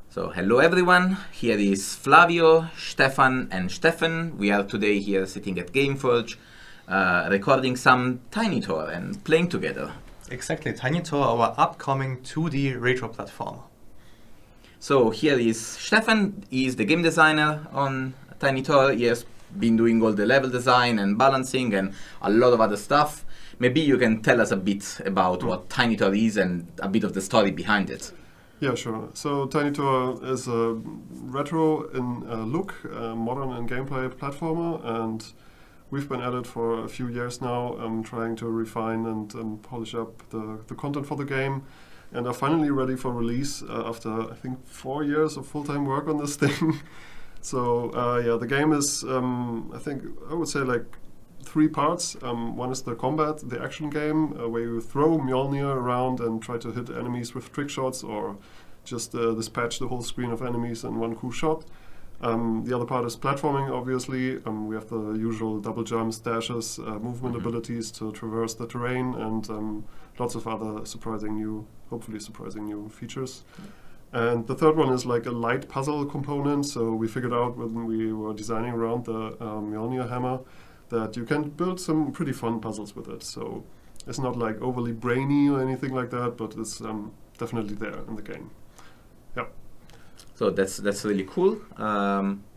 So, hello everyone, here is Flavio, Stefan and Steffen. We are today here sitting at Gameforge, recording some Tiny Thor and playing together. Exactly, Tiny Thor, our upcoming 2D retro platformer. So here is Steffen, he is the game designer on Tiny Thor. He has been doing all the level design and balancing and a lot of other stuff. Maybe you can tell us a bit about what Tiny Thor is and a bit of the story behind it. Yeah, sure. So Tiny Thor is a retro in look, modern in gameplay platformer, and we've been at it for a few years now, trying to refine and polish up the content for the game, and are finally ready for release after, I think, 4 years of full-time work on this thing. So yeah, the game is, I would say like 3 parts. One is the combat, the action game, where you throw Mjolnir around and try to hit enemies with trick shots or just dispatch the whole screen of enemies in one cool shot. The other part is platforming, obviously. We have the usual double jumps, dashes, movement abilities to traverse the terrain, and lots of other hopefully surprising new features. And the third one is like a light puzzle component. So we figured out when we were designing around the Mjolnir hammer that you can build some pretty fun puzzles with it. So it's not like overly brainy or anything like that, but it's definitely there in the game. Yeah. So that's really cool.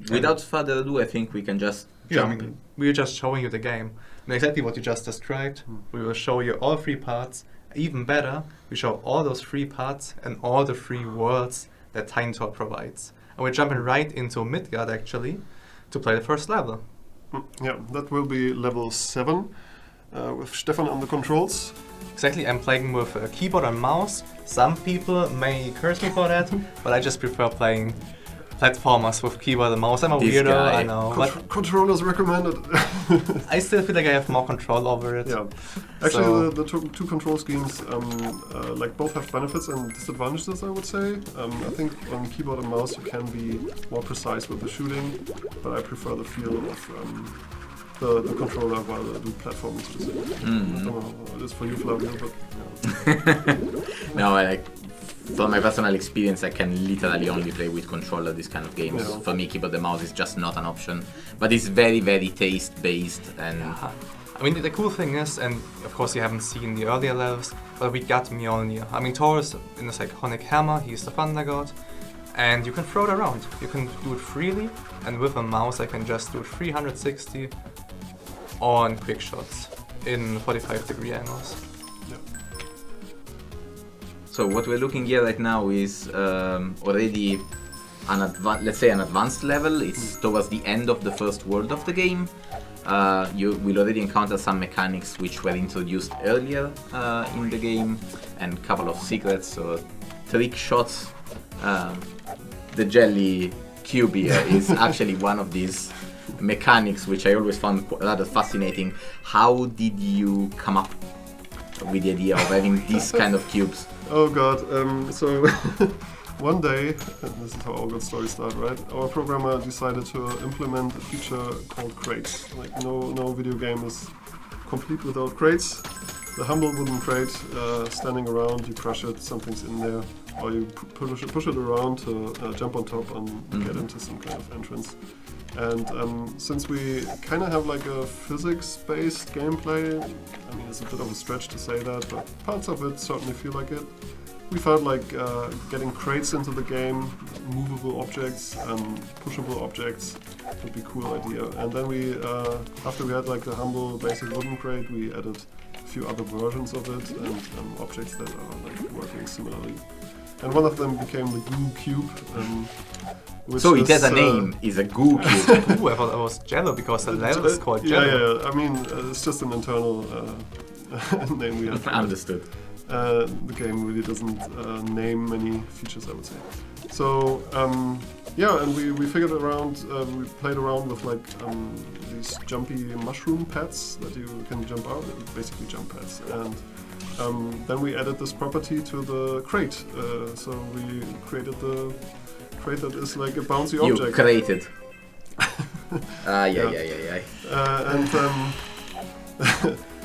Without further ado, I think we can just jump in. We're just showing you the game. And exactly what you just described. We will show you all 3 parts. Even better, we show all those 3 parts and all the 3 worlds that Tiny Thor provides. And we're jumping right into Midgard, actually, to play the first level. Yeah, that will be level 7 with Stefan on the controls. Exactly, I'm playing with a keyboard and mouse. Some people may curse me for that, but I just prefer playing platformers with keyboard and mouse. I'm a weirdo, I know. Controllers recommended. I still feel like I have more control over it. Yeah, actually, the two control schemes like both have benefits and disadvantages, I would say. I think on keyboard and mouse you can be more precise with the shooting, but I prefer the feel of the controller while I do platforming specifically. I don't know how it is for you, Flavio, but yeah. No, from my personal experience, I can literally only play with controller these kind of games. Yeah. For me, keyboard and mouse is just not an option. But it's very, very taste-based and... I mean, the cool thing is, and of course you haven't seen the earlier levels, but we got Mjolnir. I mean, Thor is in this iconic hammer, he's the thunder god, and you can throw it around. You can do it freely, and with a mouse I can just do it 360 on quick shots in 45-degree angles. So what we're looking here right now is already an advanced level. It's towards the end of the first world of the game. You will already encounter some mechanics which were introduced earlier in the game, and a couple of secrets or trick shots. The jelly cube here is actually one of these mechanics which I always found rather fascinating. How did you come up with the idea of having these kind of cubes? Oh god, so one day, and this is how all good stories start, right? Our programmer decided to implement a feature called crates. Like no video game is complete without crates. The humble wooden crate standing around, you crush it, something's in there, or you push it around to jump on top and get into some kind of entrance. And since we kind of have like a physics-based gameplay, I mean it's a bit of a stretch to say that, but parts of it certainly feel like it. We felt like getting crates into the game, movable objects and pushable objects would be a cool idea. And then we, after we had like the humble basic wooden crate, we added a few other versions of it and objects that are like working similarly. And one of them became the Goo Cube. So it has a name, it's a Goo Cube. Ooh, I thought I was Jello because the level is called Jello. Yeah. I mean, it's just an internal name we have. Understood. The game really doesn't name many features, I would say. So yeah, and we figured around, we played around with like these jumpy mushroom pads that you can jump out, basically jump pads. And then we added this property to the crate. So we created the crate that is like a bouncy object. You created. Yeah.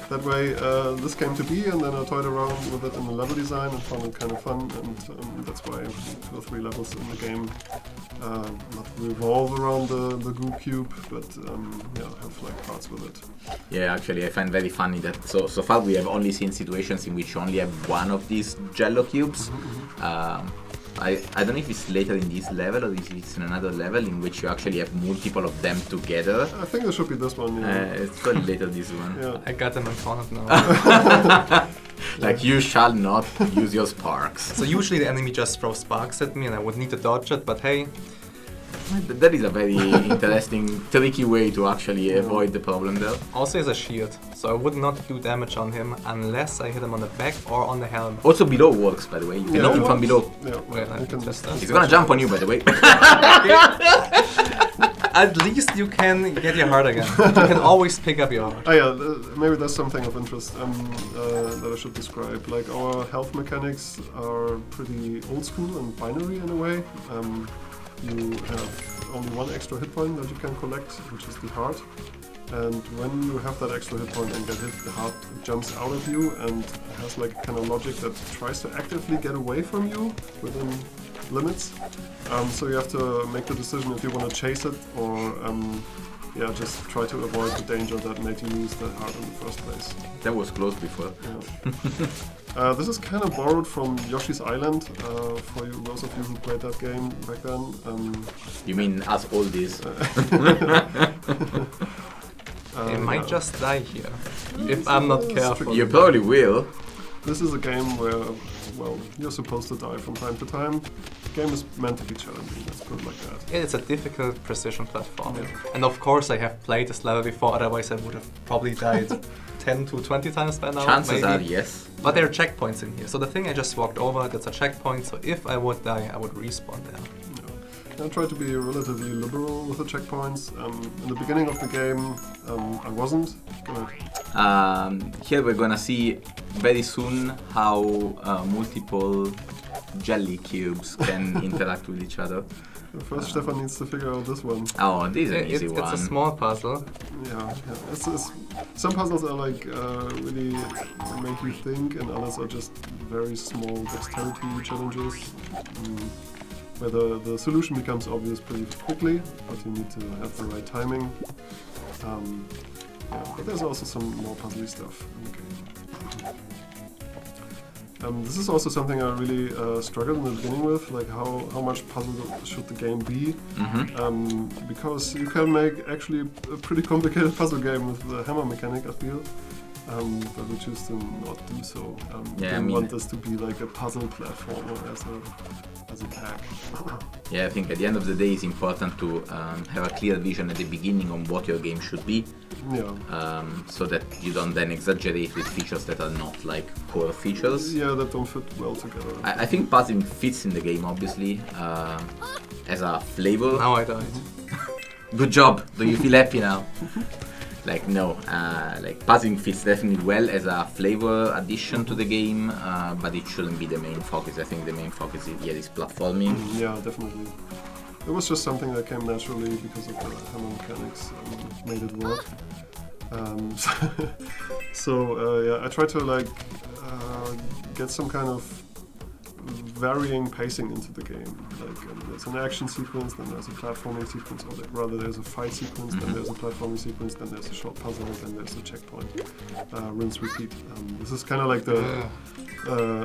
And that way this came to be, and then I toyed around with it in the level design and found it kind of fun, and that's why 2 or 3 levels in the game not revolve around the goo cube, but have like parts with it. Yeah, actually I find very funny that so far we have only seen situations in which you only have one of these Jello cubes. I don't know if it's later in this level or if it's in another level in which you actually have multiple of them together. I think it should be this one, yeah. It's probably later this one. Yeah. I got them in front of now. Like, you shall not use your sparks. So usually the enemy just throws sparks at me and I would need to dodge it, but hey. That is a very interesting, tricky way to actually avoid the problem there. Also is a shield, so I would not do damage on him unless I hit him on the back or on the helmet. Also below works, by the way. You can hit him from below. Yeah, you can test that. He's gonna jump on you, by the way. At least you can get your heart again. You can always pick up your heart. Oh yeah, maybe that's something of interest that I should describe. Like, our health mechanics are pretty old school and binary in a way. You have only 1 extra hit point that you can collect, which is the heart. And when you have that extra hit point and get hit, the heart jumps out of you and has like kind of logic that tries to actively get away from you within limits. So you have to make the decision if you want to chase it or just try to avoid the danger that made you lose that heart in the first place. That was close before. Yeah. This is kind of borrowed from Yoshi's Island, for those of you who played that game back then. You mean us oldies? I might just die here, if I'm not careful. You probably will. This is a game where, well, you're supposed to die from time to time. The game is meant to be challenging, let's put it like that. Yeah, it's a difficult precision platform. And of course I have played this level before, otherwise I would have probably died 10 to 20 times by now. Chances maybe. are yes. But there are checkpoints in here. So the thing I just walked over, that's a checkpoint, so if I would die, I would respawn there. I try to be relatively liberal with the checkpoints. In the beginning of the game, I wasn't. Go ahead. Here we're gonna see very soon how multiple jelly cubes can interact with each other. First, Stefan needs to figure out this one. Oh, this is an easy one. It's a small puzzle. Yeah. Some puzzles are like really make you think, and others are just very small dexterity challenges. Where the solution becomes obvious pretty quickly, but you need to have the right timing. But there's also some more puzzly stuff in the game. This is also something I really struggled in the beginning with, like how much puzzle should the game be? Because you can make actually a pretty complicated puzzle game with the hammer mechanic, I feel. But we choose to not do so. Didn't want this to be like a puzzle platformer as a tag. Yeah, I think at the end of the day it's important to have a clear vision at the beginning on what your game should be. Yeah. So that you don't then exaggerate with features that are not like core features. Yeah, that don't fit well together. I think puzzling fits in the game, obviously, as a flavor. Now I died. Good job. Do you feel happy now? Like, no, like puzzling fits definitely well as a flavor addition to the game, but it shouldn't be the main focus. I think the main focus here is platforming. Yeah, definitely. It was just something that came naturally because of the hammer mechanics and made it work. I tried to like get some kind of varying pacing into the game. Like there's an action sequence, then there's a platforming sequence, or like, rather there's a fight sequence, then there's a platforming sequence, then there's a short puzzle, then there's a checkpoint. Rinse, repeat. This is kind of like the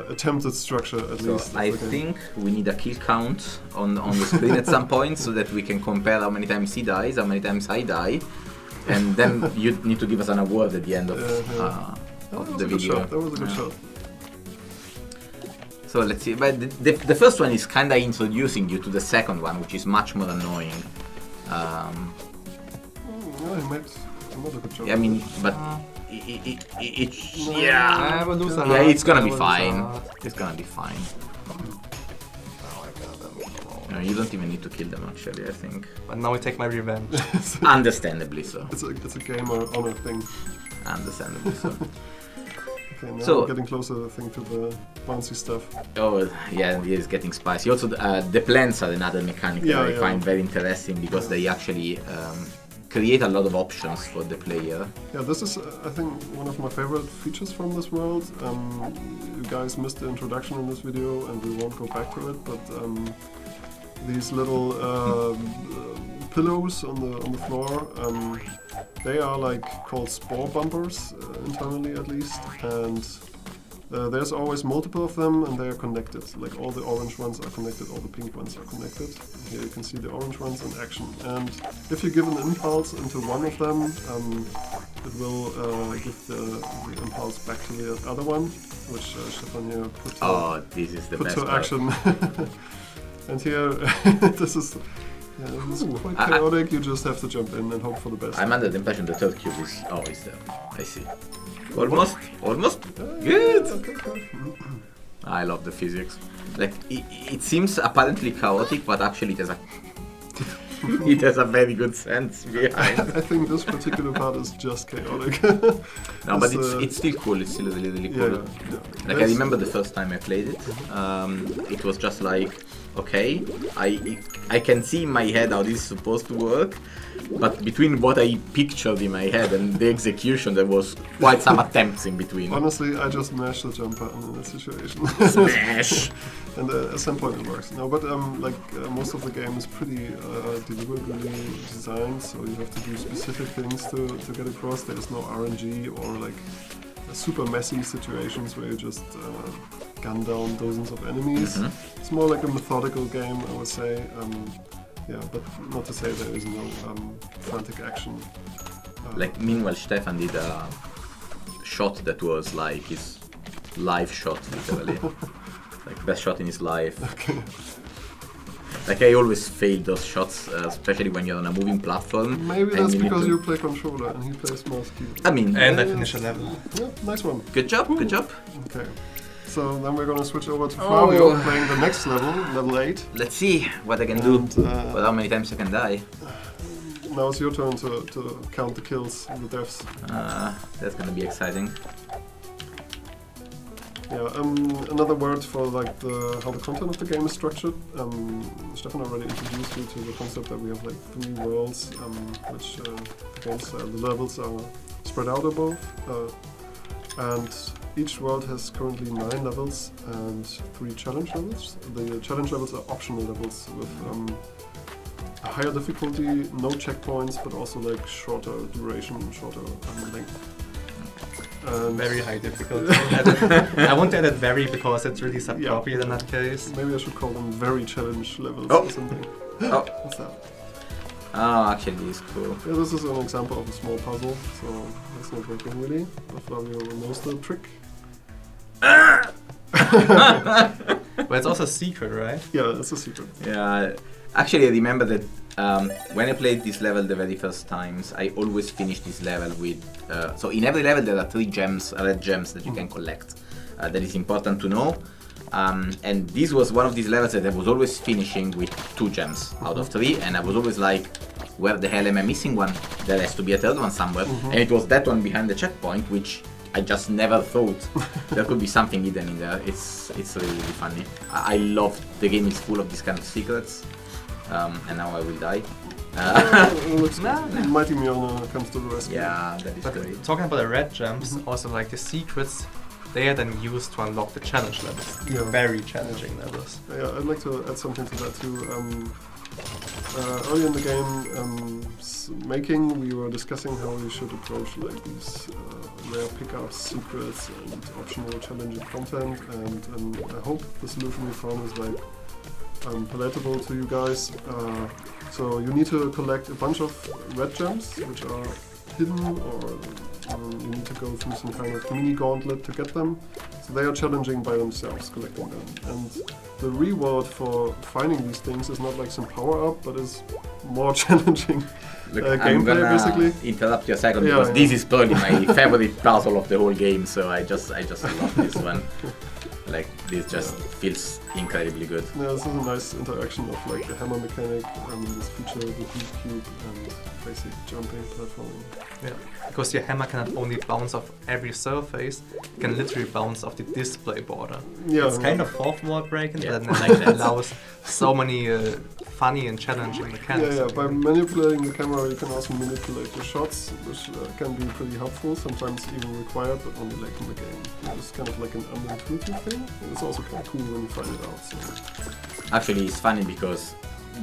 attempted structure, at least. I think we need a kill count on the screen at some point so that we can compare how many times he dies, how many times I die, and then you need to give us an award at the end of the video. That was a good shot. So let's see, but the first one is kind of introducing you to the second one, which is much more annoying. Yeah, he made another good job. I mean, but Yeah, it's gonna be fine. It's gonna be fine. No, you don't even need to kill them, actually, I think. But now I take my revenge. Understandably so. It's a game or honor thing. Understandably so. Okay, now So- we're getting closer, I think, to the bouncy stuff. Oh, yeah, it is getting spicy. Also, the plants are another mechanic that I find very interesting because they actually create a lot of options for the player. Yeah, this is, I think, one of my favorite features from this world. You guys missed the introduction in this video, and we won't go back to it, but these little pillows on the floor, they are like called spore bumpers, internally at least, and there's always multiple of them, and they are connected. Like all the orange ones are connected, all the pink ones are connected. Here you can see the orange ones in action. And if you give an impulse into one of them, it will give the impulse back to the other one, which Steffen here put to action. And here, this is quite chaotic. You just have to jump in and hope for the best. I'm under the impression the third cube is there. I see. Almost. Good. Okay. I love the physics. Like it seems apparently chaotic, but actually it has a very good sense behind. I think this particular part is just chaotic. No, but it's still cool. It's still really cool. Yeah. Like I remember the first time I played it. It was just like, okay, I can see in my head how this is supposed to work, but between what I pictured in my head and the execution, there was quite some attempts in between. Honestly, I just mashed the jump button in that situation. Smash! And at some point it works. No, but most of the game is pretty deliberately designed, so you have to do specific things to get across. There is no RNG or like super messy situations where you just gun down dozens of enemies. Mm-hmm. It's more like a methodical game, I would say. But not to say there is no frantic action. Meanwhile, Steffen did a shot that was like his live shot, literally. Like best shot in his life. Okay. Like I always fail those shots, especially when you're on a moving platform. Maybe that's because you play controller and he plays mouse key. I mean, and I finish a level. Yeah, nice one. Good job. Okay. So then we're gonna switch over to Flavio, playing the next level 8. Let's see what I can do, but how many times I can die. Now it's your turn to count the kills and the deaths. That's gonna be exciting. Yeah, another word for like how the content of the game is structured. Steffen already introduced you to the concept that we have like 3 worlds, which the levels are spread out above. And each world has currently 9 levels and 3 challenge levels. The challenge levels are optional levels with a higher difficulty, no checkpoints, but also like shorter duration, shorter length. Very high difficulty. I won't add it very because it's really subappropriate in that case. Maybe I should call them very challenge levels or something. What's that? Oh, actually, it's cool. Yeah, this is an example of a small puzzle, so that's not working really. But Flavio knows the trick. But it's also a secret, right? Yeah, it's a secret. Yeah, actually, I remember that when I played this level the very first times, I always finished this level with. So in every level there are 3 gems, red gems that you can collect. That is important to know. And this was one of these levels that I was always finishing with 2 gems out of 3, and I was always like, where the hell am I missing one? There has to be a third one somewhere. And it was that one behind the checkpoint, which I just never thought there could be something hidden in there. It's really funny. I love the game is full of these kind of secrets. And now I will die. Mighty Mjolnir comes to the rescue. Yeah, that is but great. talking about the red gems, also like the secrets, they are then used to unlock the challenge levels. Yeah. Very challenging levels. Yeah, I'd like to add something to that too. Early in the game making, we were discussing how we should approach like these rare pickups, secrets, and optional challenging content. And I hope the solution we found is like palatable to you guys. So you need to collect a bunch of red gems, which are hidden, or you need to go through some kind of mini gauntlet to get them. So they are challenging by themselves, collecting them. And the reward for finding these things is not like some power up, but is more challenging gameplay, basically. Interrupt you a second because this is probably my favorite puzzle of the whole game. So I just love this one. Like this just feels incredibly good. Yeah, this is a nice interaction of like the hammer mechanic and this feature, the heat cube, and basic jumping, platforming. Yeah, because your hammer cannot only bounce off every surface, it can literally bounce off the display border. Yeah, It's kind of fourth wall breaking, Yeah. but then it allows so many funny and challenging mechanics. Yeah, by manipulating the camera you can also manipulate your shots, which can be pretty helpful, sometimes even required, but only late in the game. It's kind of like an unintuitive thing, and it's also kind of cool when you find it out. So. Actually, it's funny because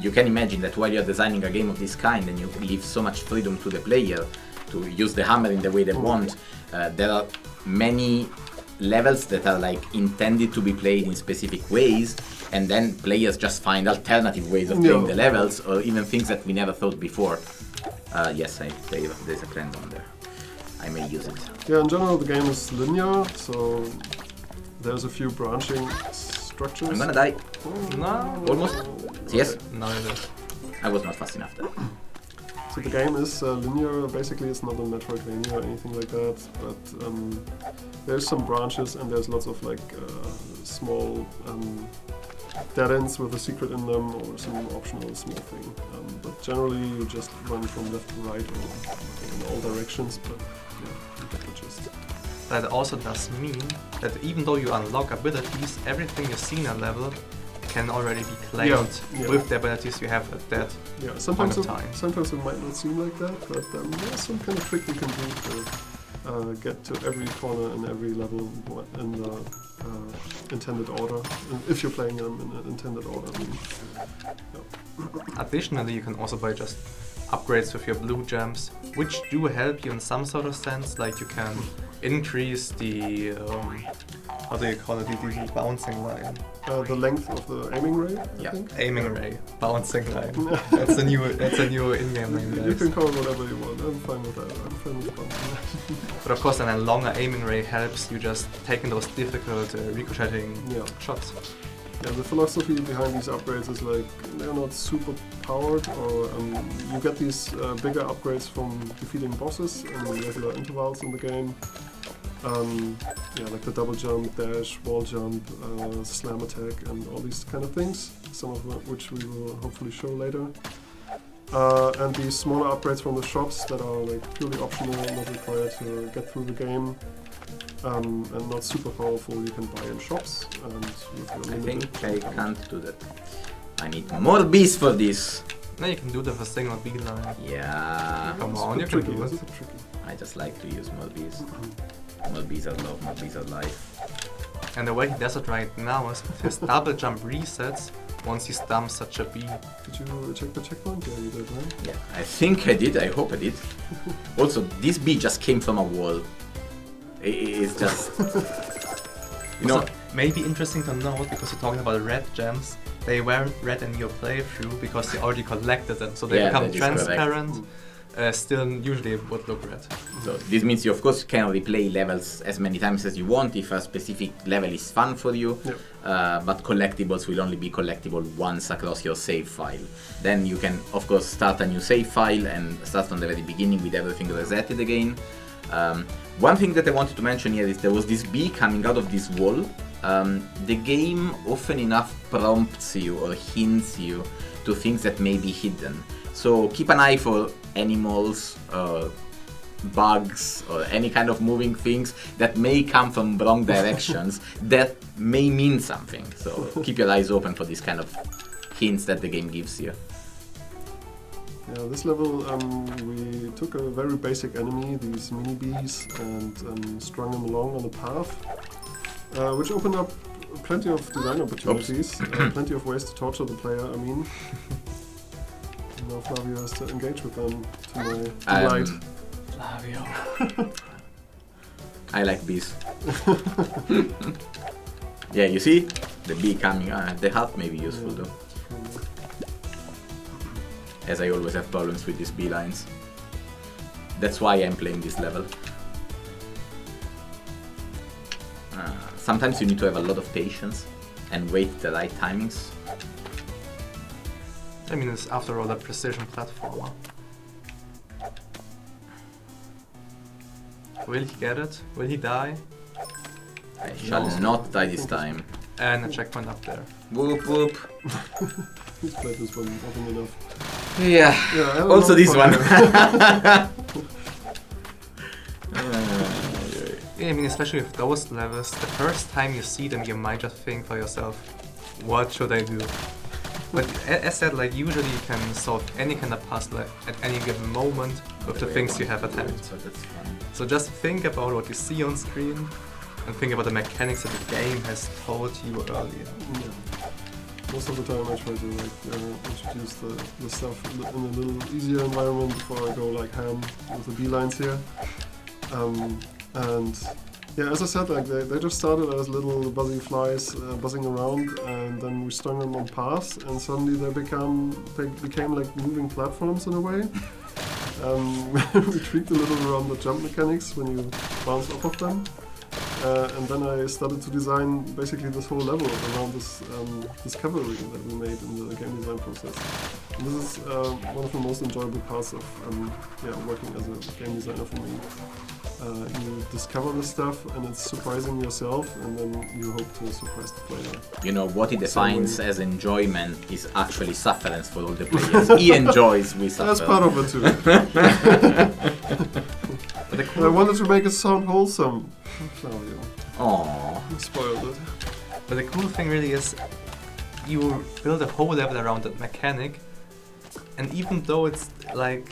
you can imagine that while you're designing a game of this kind and you leave so much freedom to the player to use the hammer in the way they want, there are many levels that are like intended to be played in specific ways, and then players just find alternative ways of playing the levels, or even things that we never thought before. Yes, there's a friend on there. I may use it. Yeah, in general the game is linear, so there's a few branching structures. I'm gonna die. No. Almost. Yes. No, it is. I was not fast enough there. So the game is linear, basically it's not a Metroidvania or anything like that, but there's some branches and there's lots of like small dead ends with a secret in them or some optional small thing. But generally you just run from left to right or in all directions, but yeah, you get the gist. That also does mean that even though you unlock abilities, everything you see in a level can already be claimed with the abilities you have at that sometimes point of time. Sometimes it might not seem like that, but there's some kind of trick you can do to get to every corner in every level in the intended order, if you're playing them in an intended order. I mean, Additionally, you can also buy just upgrades with your blue gems, which do help you in some sort of sense, like you can increase the, how do you call it, the bouncing line. The length of the aiming ray, I think? Aiming ray, bouncing line. That's a new in-game name, guys. You can call it whatever you want, I'm fine with that, I'm fine with the bouncing line. But of course then a longer aiming ray helps you just taking those difficult ricocheting shots. Yeah, the philosophy behind these upgrades is like they're not super powered, or you get these bigger upgrades from defeating bosses in regular intervals in the game. Like the double jump, dash, wall jump, slam attack, and all these kind of things. Some of which we will hopefully show later. And these smaller upgrades from the shops that are like purely optional, not required to get through the game. And not super powerful, you can buy in shops. And with I think I can't do that. I need more bees for this. Now you can do the with a single bee line. Yeah. Come on, you can do it. I just like to use more bees. More bees are love, more bees are life. And the way he does it right now is his double jump resets once he stumps such a bee. Did you check the checkpoint? Yeah, you did, right? Yeah, I think I did. I hope I did. Also, this bee just came from a wall. It's just, you know. Maybe interesting to note, because you're talking about red gems, they weren't red in your playthrough because you already collected them, so they become transparent. Still usually would look red. So this means you of course can replay levels as many times as you want if a specific level is fun for you, but collectibles will only be collectible once across your save file. Then you can of course start a new save file and start from the very beginning with everything resetted again. One thing that I wanted to mention here is there was this bee coming out of this wall. The game often enough prompts you or hints you to things that may be hidden. So keep an eye for animals, bugs, or any kind of moving things that may come from wrong directions that may mean something. So keep your eyes open for these kind of hints that the game gives you. Yeah, this level we took a very basic enemy, these mini bees, and strung them along on the path, which opened up plenty of design opportunities, plenty of ways to torture the player, I mean. Now Flavio has to engage with them to my delight. Flavio. I like bees. Yeah, you see? The bee coming, the heart may be useful though. As I always have problems with these bee lines. That's why I'm playing this level. Sometimes you need to have a lot of patience and wait the right timings. I mean, it's after all a precision platformer. Will he get it? Will he die? I shall not die this time. and a checkpoint up there. Whoop whoop. He's played this one often enough. Yeah. Yeah, I had a Also lot of this fun one. there. Yeah, I mean, especially with those levels, the first time you see them, you might just think for yourself, what should I do? But as said, like, usually you can solve any kind of puzzle at any given moment with the things you have at hand. So that's fun. So just think about what you see on screen and think about the mechanics that the game has told you earlier. Yeah. Most of the time I try to introduce the stuff in a little easier environment before I go like ham with the beelines here. And yeah, as I said, like they just started as little buzzy flies buzzing around, and then we strung them on paths, and suddenly they became like moving platforms in a way. We tweaked a little around the jump mechanics when you bounce off of them. And then I started to design basically this whole level around this discovery that we made in the game design process. And this is one of the most enjoyable parts of working as a game designer for me. You discover the stuff and it's surprising yourself, and then you hope to surprise the player. You know, what he defines as enjoyment is actually sufferance for all the players. He enjoys, we suffer. That's part of it too. But I wanted to make it sound wholesome. Flavio. Aww. You spoiled it. But the cool thing really is you build a whole level around that mechanic, and even though it's like,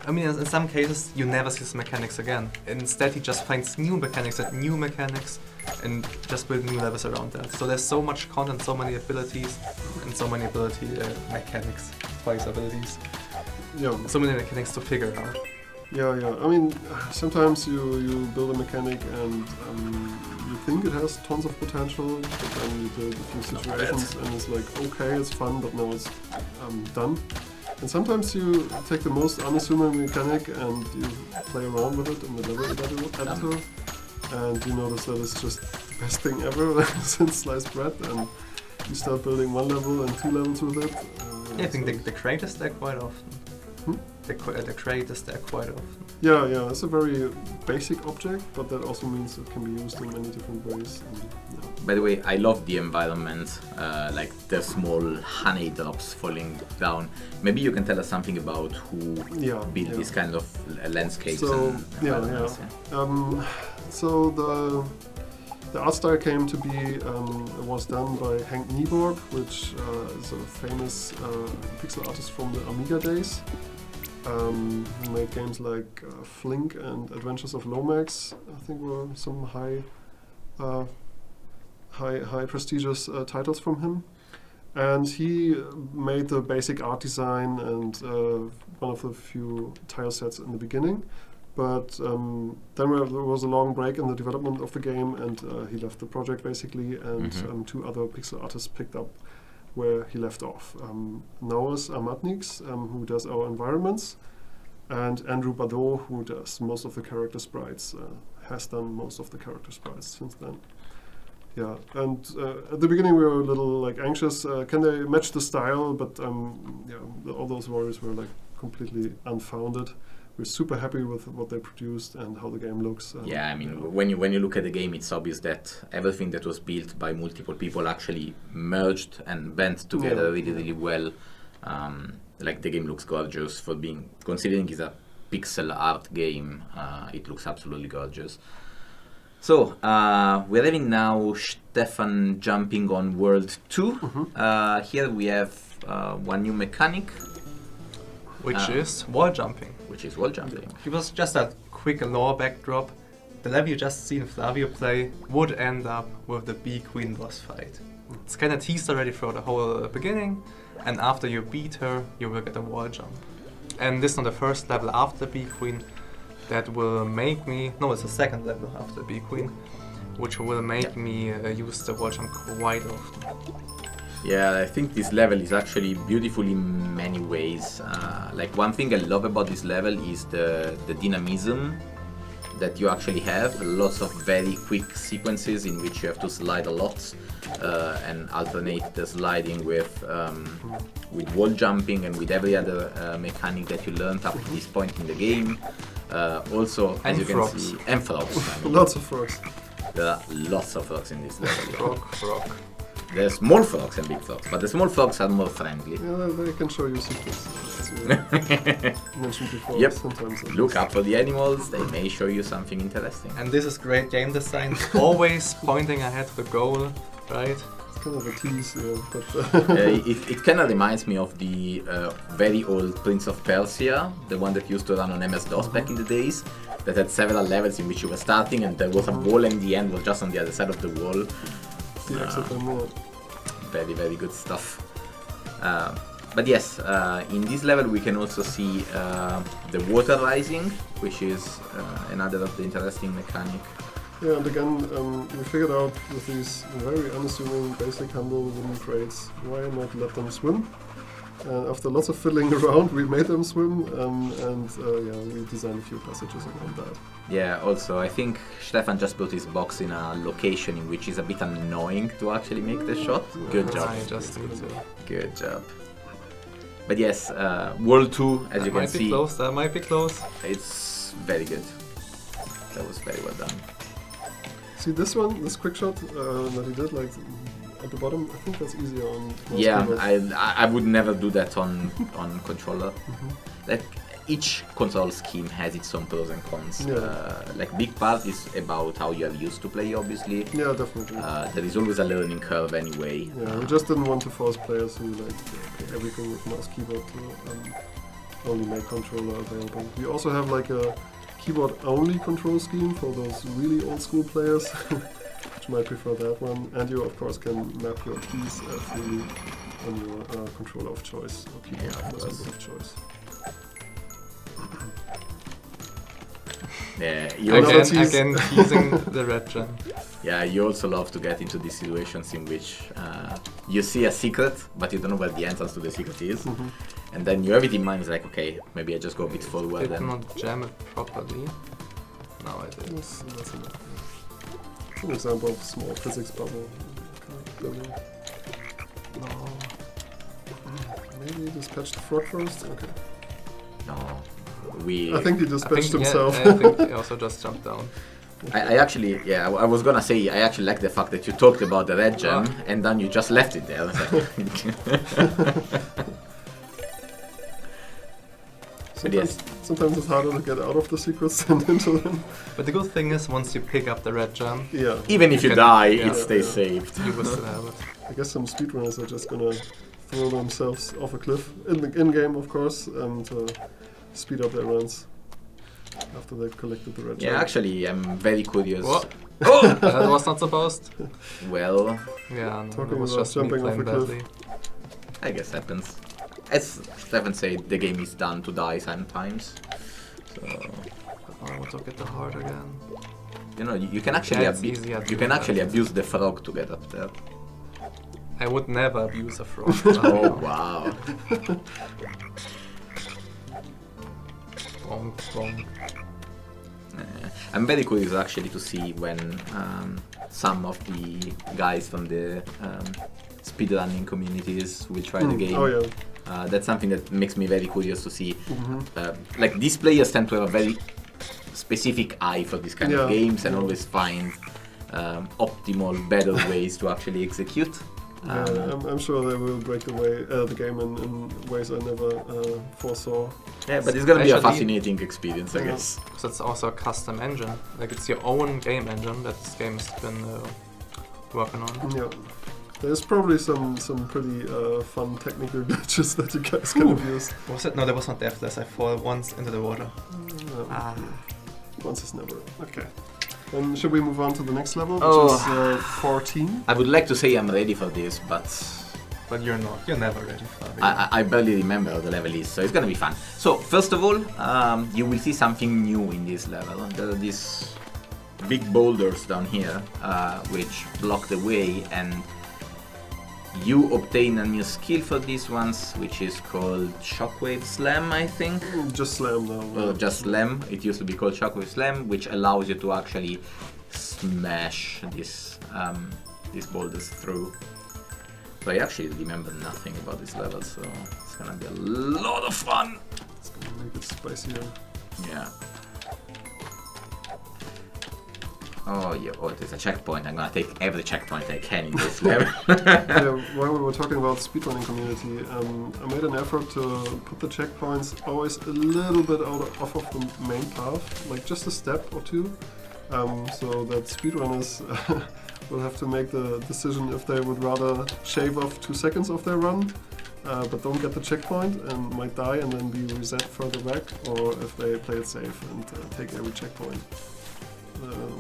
I mean, in some cases you never see the mechanics again. Instead, he just finds new mechanics and just build new levels around that. So there's so much content, so many abilities, and so many mechanics, twice abilities. Yeah. So many mechanics to figure out. Yeah. I mean, sometimes you build a mechanic and you think it has tons of potential, but then you build a few situations and it's like, okay, it's fun, but now it's done. And sometimes you take the most unassuming mechanic and you play around with it in the level editor, and you notice that it's just the best thing ever since sliced bread, and you start building one level and two levels with it. Yeah, I think the crate is there quite often. The crate is there quite often. Yeah, it's a very basic object, but that also means it can be used in many different ways. And, yeah. By the way, I love the environment, like the small honey drops falling down. Maybe you can tell us something about who built this kind of landscapes. So, and environments. So the art style came to be, was done by Henk Nieborg, which is a famous pixel artist from the Amiga days. Who made games like Flink and Adventures of Lomax, I think were some high prestigious titles from him. And he made the basic art design and one of the few tile sets in the beginning. But then there was a long break in the development of the game, and he left the project basically, and two other pixel artists picked up where he left off. Noas Amatniks, who does our environments, and Andrew Badeau, who does most of the character sprites, has done most of the character sprites since then. Yeah, and at the beginning we were a little like anxious, can they match the style? But all those worries were like completely unfounded. We're super happy with what they produced and how the game looks. Yeah, I mean, when you look at the game, it's obvious that everything that was built by multiple people actually merged and went together really well. Like the game looks gorgeous for being, considering it's a pixel art game, it looks absolutely gorgeous. So, we're having now Steffen jumping on World 2. Here we have one new mechanic. Which is wall jumping. Which is wall jumping. It was just a quick lore backdrop. The level you just seen Flavio play would end up with the Bee Queen boss fight. It's kind of teased already for the whole beginning, and after you beat her, you will get a wall jump. And this is not the first level after Bee Queen. That will make me... No, it's the second level after Bee Queen, which will make me use the wall jump quite often. Yeah, I think this level is actually beautiful in many ways. Like one thing I love about this level is the dynamism that you actually have. Lots of very quick sequences in which you have to slide a lot and alternate the sliding with wall jumping and with every other mechanic that you learned up to this point in the game. Also, as you can see, and frogs. I mean, lots of frogs. there are lots of frogs in this level. Frog. There's small frogs and big frogs, but the small frogs are more friendly. Yeah, they can show you secrets. As you mentioned before. Yep. Sometimes. at Look least. up for the animals, they may show you something interesting. And this is great game design, always pointing ahead to the goal, right? It's kind of a tease, yeah, but It kind of reminds me of the very old Prince of Persia, the one that used to run on MS-DOS back in the days, that had several levels in which you were starting and there was a wall and the end was just on the other side of the wall. the exit and Very, very good stuff. But yes, in this level we can also see the water rising, which is another of the interesting mechanic. yeah, and again, we figured out with these very unassuming, basic, humble wooden crates, why not let them swim? And after lots of fiddling around, we made them swim, and yeah, we designed a few passages around that. Yeah, also I think Stefan just put his box in a location in which is a bit annoying to actually make the shot. Good job. I just need to. Good job. But yes, World 2, as you can Might be see, close, that might be close. it's very good. That was very well done. See this one, this quick shot that he did, like at the bottom. I think that's easier on mouse Yeah, keyboard. I would never do that on controller. Like each control scheme has its own pros and cons. Yeah. Like big part is about how you are used to play, obviously. Yeah, definitely. There is always a learning curve anyway. Yeah, we just didn't want to force players who like everything with mouse keyboard to only make controller available. We also have like a keyboard only control scheme for those really old school players, which might prefer that one. And you of course can map your keys freely on your controller of choice or keyboard Yeah, of course. of choice. Yeah, you Another also, tease. Again teasing the red gem. yeah, you also love to get into these situations in which you see a secret, but you don't know where the entrance to the secret is. And then you have it in mind, it's like, okay, maybe I just go a bit forward Did and... not jam it properly. No, I did. That's enough. It's an example of small physics bubble. kind of building. No. Maybe dispatch the frog first? Okay. No, we... I think he dispatched himself. Yeah, I think he also just jumped down. I actually, yeah, I was gonna say, I actually like the fact that you talked about the red gem and then you just left it there. I was like, But yes. Sometimes it's harder to get out of the secrets than into them. But the good thing is, once you pick up the red gem, Yeah. even if you can- die, yeah. it stays saved. you will still have it. I guess some speedrunners are just gonna throw themselves off a cliff in game, of course, to speed up their runs after they've collected the red gem. Yeah, actually, I'm very curious. What? Oh! That was not supposed. Well, Yeah, no, Talking it was about just me jumping off playing a cliff. badly. I guess happens. As Steffen said, the game is done to die sometimes. So, Oh, to get the heart again. you know, you can actually Yeah, it's easier to you do can that. actually abuse the frog to get up there. I would never abuse a frog. Oh wow. Bonk, bonk. I'm very curious actually to see when some of the guys from the speedrunning communities will try the game. Oh yeah. That's something that makes me very curious to see. Mhm. Like these players tend to have a very specific eye for these kind of Yeah. games and always find optimal, better ways to actually execute. Yeah, I'm sure they will break the game in ways I never foresaw. Yeah, but it's gonna be a Especially- fascinating experience, I Yeah. guess. Because it's also a custom engine. Like, it's your own game engine that this game has been working on. Yeah. There's probably some pretty fun technical glitches that you guys can abuse. Was it? No, there was not Deathless. I fall once into the water. Ah. Once is never. Okay. Then should we move on to the next level, which Oh. is 14? I would like to say I'm ready for this, but But you're not. You're never ready for it. I barely remember how the level is, so it's gonna be fun. So first of all, you will see something new in this level. There are these big boulders down here, which block the way, and you obtain a new skill for these ones, which is called Shockwave Slam, I think. Just slam now. Well, just Slam. It used to be called Shockwave Slam, which allows you to actually smash these boulders through. So I actually remember nothing about this level, so it's gonna be a lot of fun. It's gonna make it spicier. Yeah. Oh, yeah, oh, there's a checkpoint. I'm gonna take every checkpoint I can in this level. Yeah, while we were talking about speedrunning community, I made an effort to put the checkpoints always a little bit off of the main path, like just a step or two, so that speedrunners will have to make the decision if they would rather shave off 2 seconds of their run, but don't get the checkpoint and might die and then be reset further back, or if they play it safe and take every checkpoint.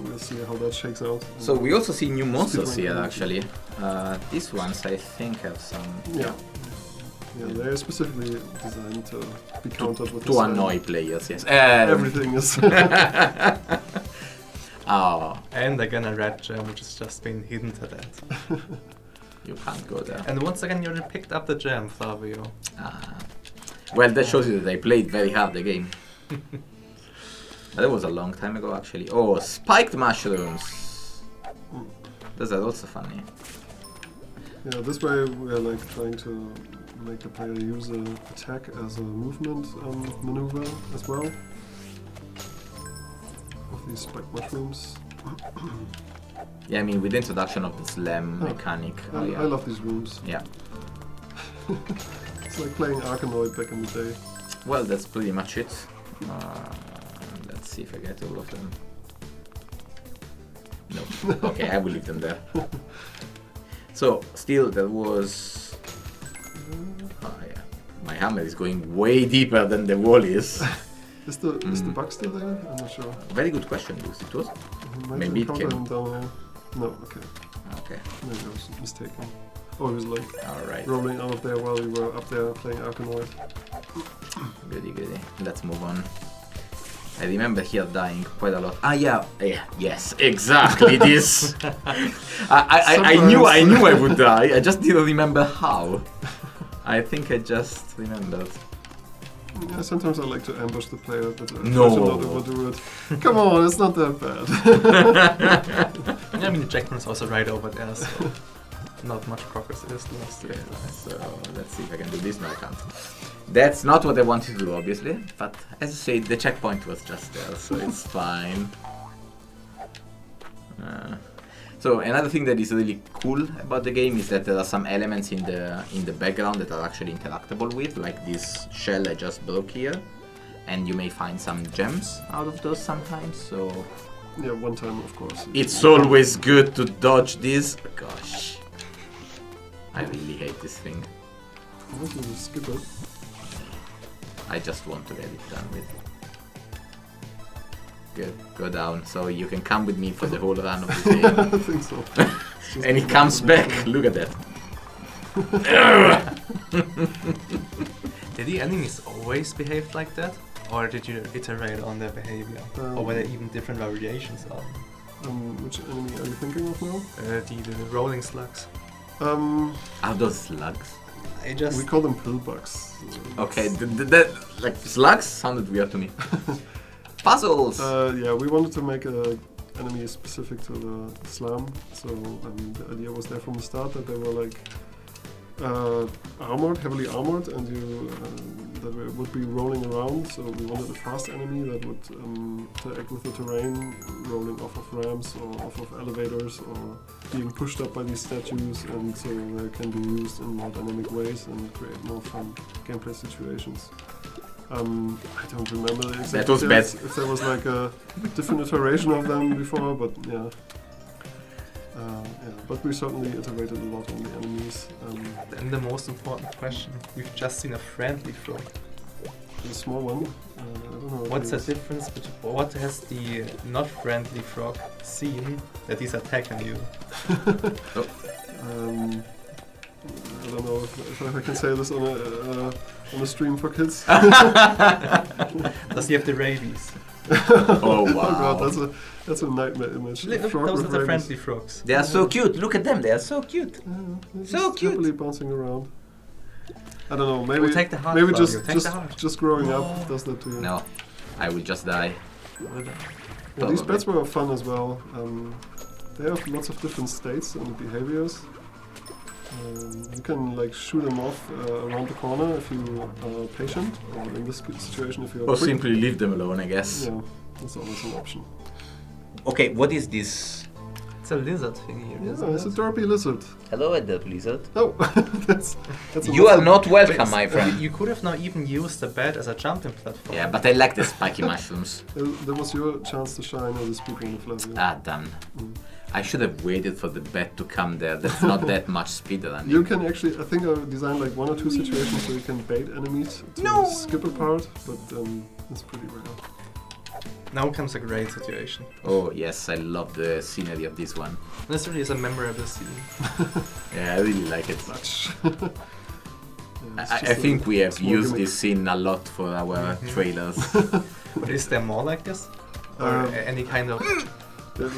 We'll see how that shakes out. So we also see new monsters here, actually. These ones, I think, have some... Yeah, they're specifically designed to be countered with... To annoy players, yes. Everything is... Oh. And again a red gem which has just been hidden to that. You can't go there. And once again you already picked up the gem, Flavio. Well, that shows you that I played very hard the game. That was a long time ago, actually. Oh, spiked mushrooms. Those are also funny. Yeah, this way we are like trying to make the player use an attack as a movement maneuver as well. Of these spiked mushrooms. Yeah, I mean, with the introduction of the slam mechanic. I love these rooms. Yeah. It's like playing Arkanoid back in the day. Well, that's pretty much it. Let's see if I get all of them. No. Okay, I will leave them there. So, still, there was... Oh, yeah. My hammer is going way deeper than the wall is. Is the bug still there? I'm not sure. Very good question, Bruce. It was? Maybe it came... down there. No, okay. Okay. Maybe I was mistaken. Oh, he was like rolling out of there while we were up there playing Arkanoid. Goody, goody. Let's move on. I remember here dying quite a lot. Yes, exactly this. I knew I would die. I just didn't remember how. I think I just remembered. Yeah, sometimes I like to ambush the player, but I no. try to not overdo it. Come on, it's not that bad. Yeah, I mean, the checkpoint is also right over there, so not much progress is lost. Yeah, so let's see if I can do this. No, I can't. That's not what I wanted to do, obviously, but as I say, the checkpoint was just there, so it's fine. So another thing that is really cool about the game is that there are some elements in the background that are actually interactable with, like this shell I just broke here, and you may find some gems out of those sometimes. So yeah, one time of course. It's always good to dodge this. Gosh, I really hate this thing. I want to skip it. I just want to get it done with. Good, go down, so you can come with me for the whole run of the game. I think so. And he comes back, look at that. Did the enemies always behave like that? Or did you iterate on their behavior? Or were there even different variations of which enemy are you thinking of now? the rolling slugs. Are those slugs? We call them pillbugs. Okay, that like slugs sounded weird to me. Puzzles! Yeah, we wanted to make an enemy specific to the slam, so the idea was there from the start that they were like armored, heavily armored, and that would be rolling around. So we wanted a fast enemy that would interact with the terrain, rolling off of ramps or off of elevators or being pushed up by these statues, and so they can be used in more dynamic ways and create more fun gameplay situations. I don't remember exactly that was bad. If there was like a different iteration of them before, but yeah. But we certainly iterated a lot on the enemies. And the most important question, we've just seen a friendly frog. The small one, I don't know. What's the difference between what has the not friendly frog seen that he's attacking you? I don't know if I can say this on a stream for kids. Does he have the rabies? Oh wow! Oh god, that's a nightmare image. Those are the friendly frogs. They are so cute. Look at them. They are so cute. So cute. Happily bouncing around. I don't know. Maybe we'll take the heart, maybe Flavio. just growing up does that to you. No, I will just die. Yeah, these bats were fun as well. They have lots of different states and behaviors. You can like shoot them off around the corner if you are patient, or in this situation if you're Or quick. simply leave them alone, I guess. Yeah, that's always an option. Okay, what is this? It's a lizard thing here, Yeah, isn't it's a it? derpy lizard. Hello, Adele Blizzard. Oh, that's a You are monster. not welcome, my friend. You could have now even used the bed as a jumping platform. Yeah, but I like the spiky mushrooms. That was your chance to shine as a speaker in the Flavia. Ah, damn. I should have waited for the bed to come there. That's not that much speedrunning. You can actually, I think I designed like 1 or 2 situations where you can bait enemies to skip a part, but it's pretty rare. Now comes a great situation. Oh, yes, I love the scenery of this one. This really is a memorable scene. Yeah, I really like it. Much. I think we have small used gimmick. this scene a lot for our trailers. But is there more like this? Or any kind of...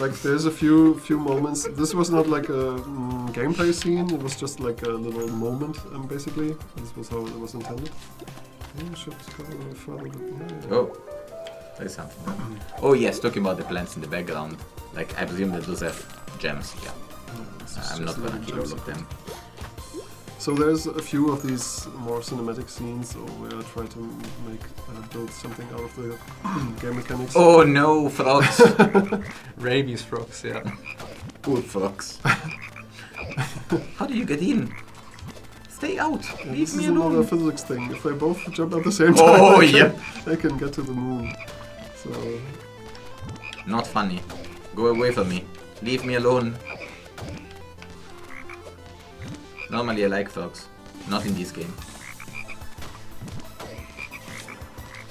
Like there's a few moments. This was not like a gameplay scene. It was just like a little moment, basically. This was how it was intended. You should go a little further. Yeah. Oh, there's something. Oh yes, talking about the plants in the background. Like I presume that those have gems. Yeah, I'm not gonna kill all of them. So there's a few of these more cinematic scenes where I try to make build something out of the game mechanics. Oh no, frogs! Rabies frogs, yeah. Poor frogs. How do you get in? Stay out! And Leave this me is another alone! physics thing. If they both jump at the same time, Oh, they can, yep. they can get to the moon. So Not funny. Go away from me. Leave me alone. Normally I like frogs. Not in this game.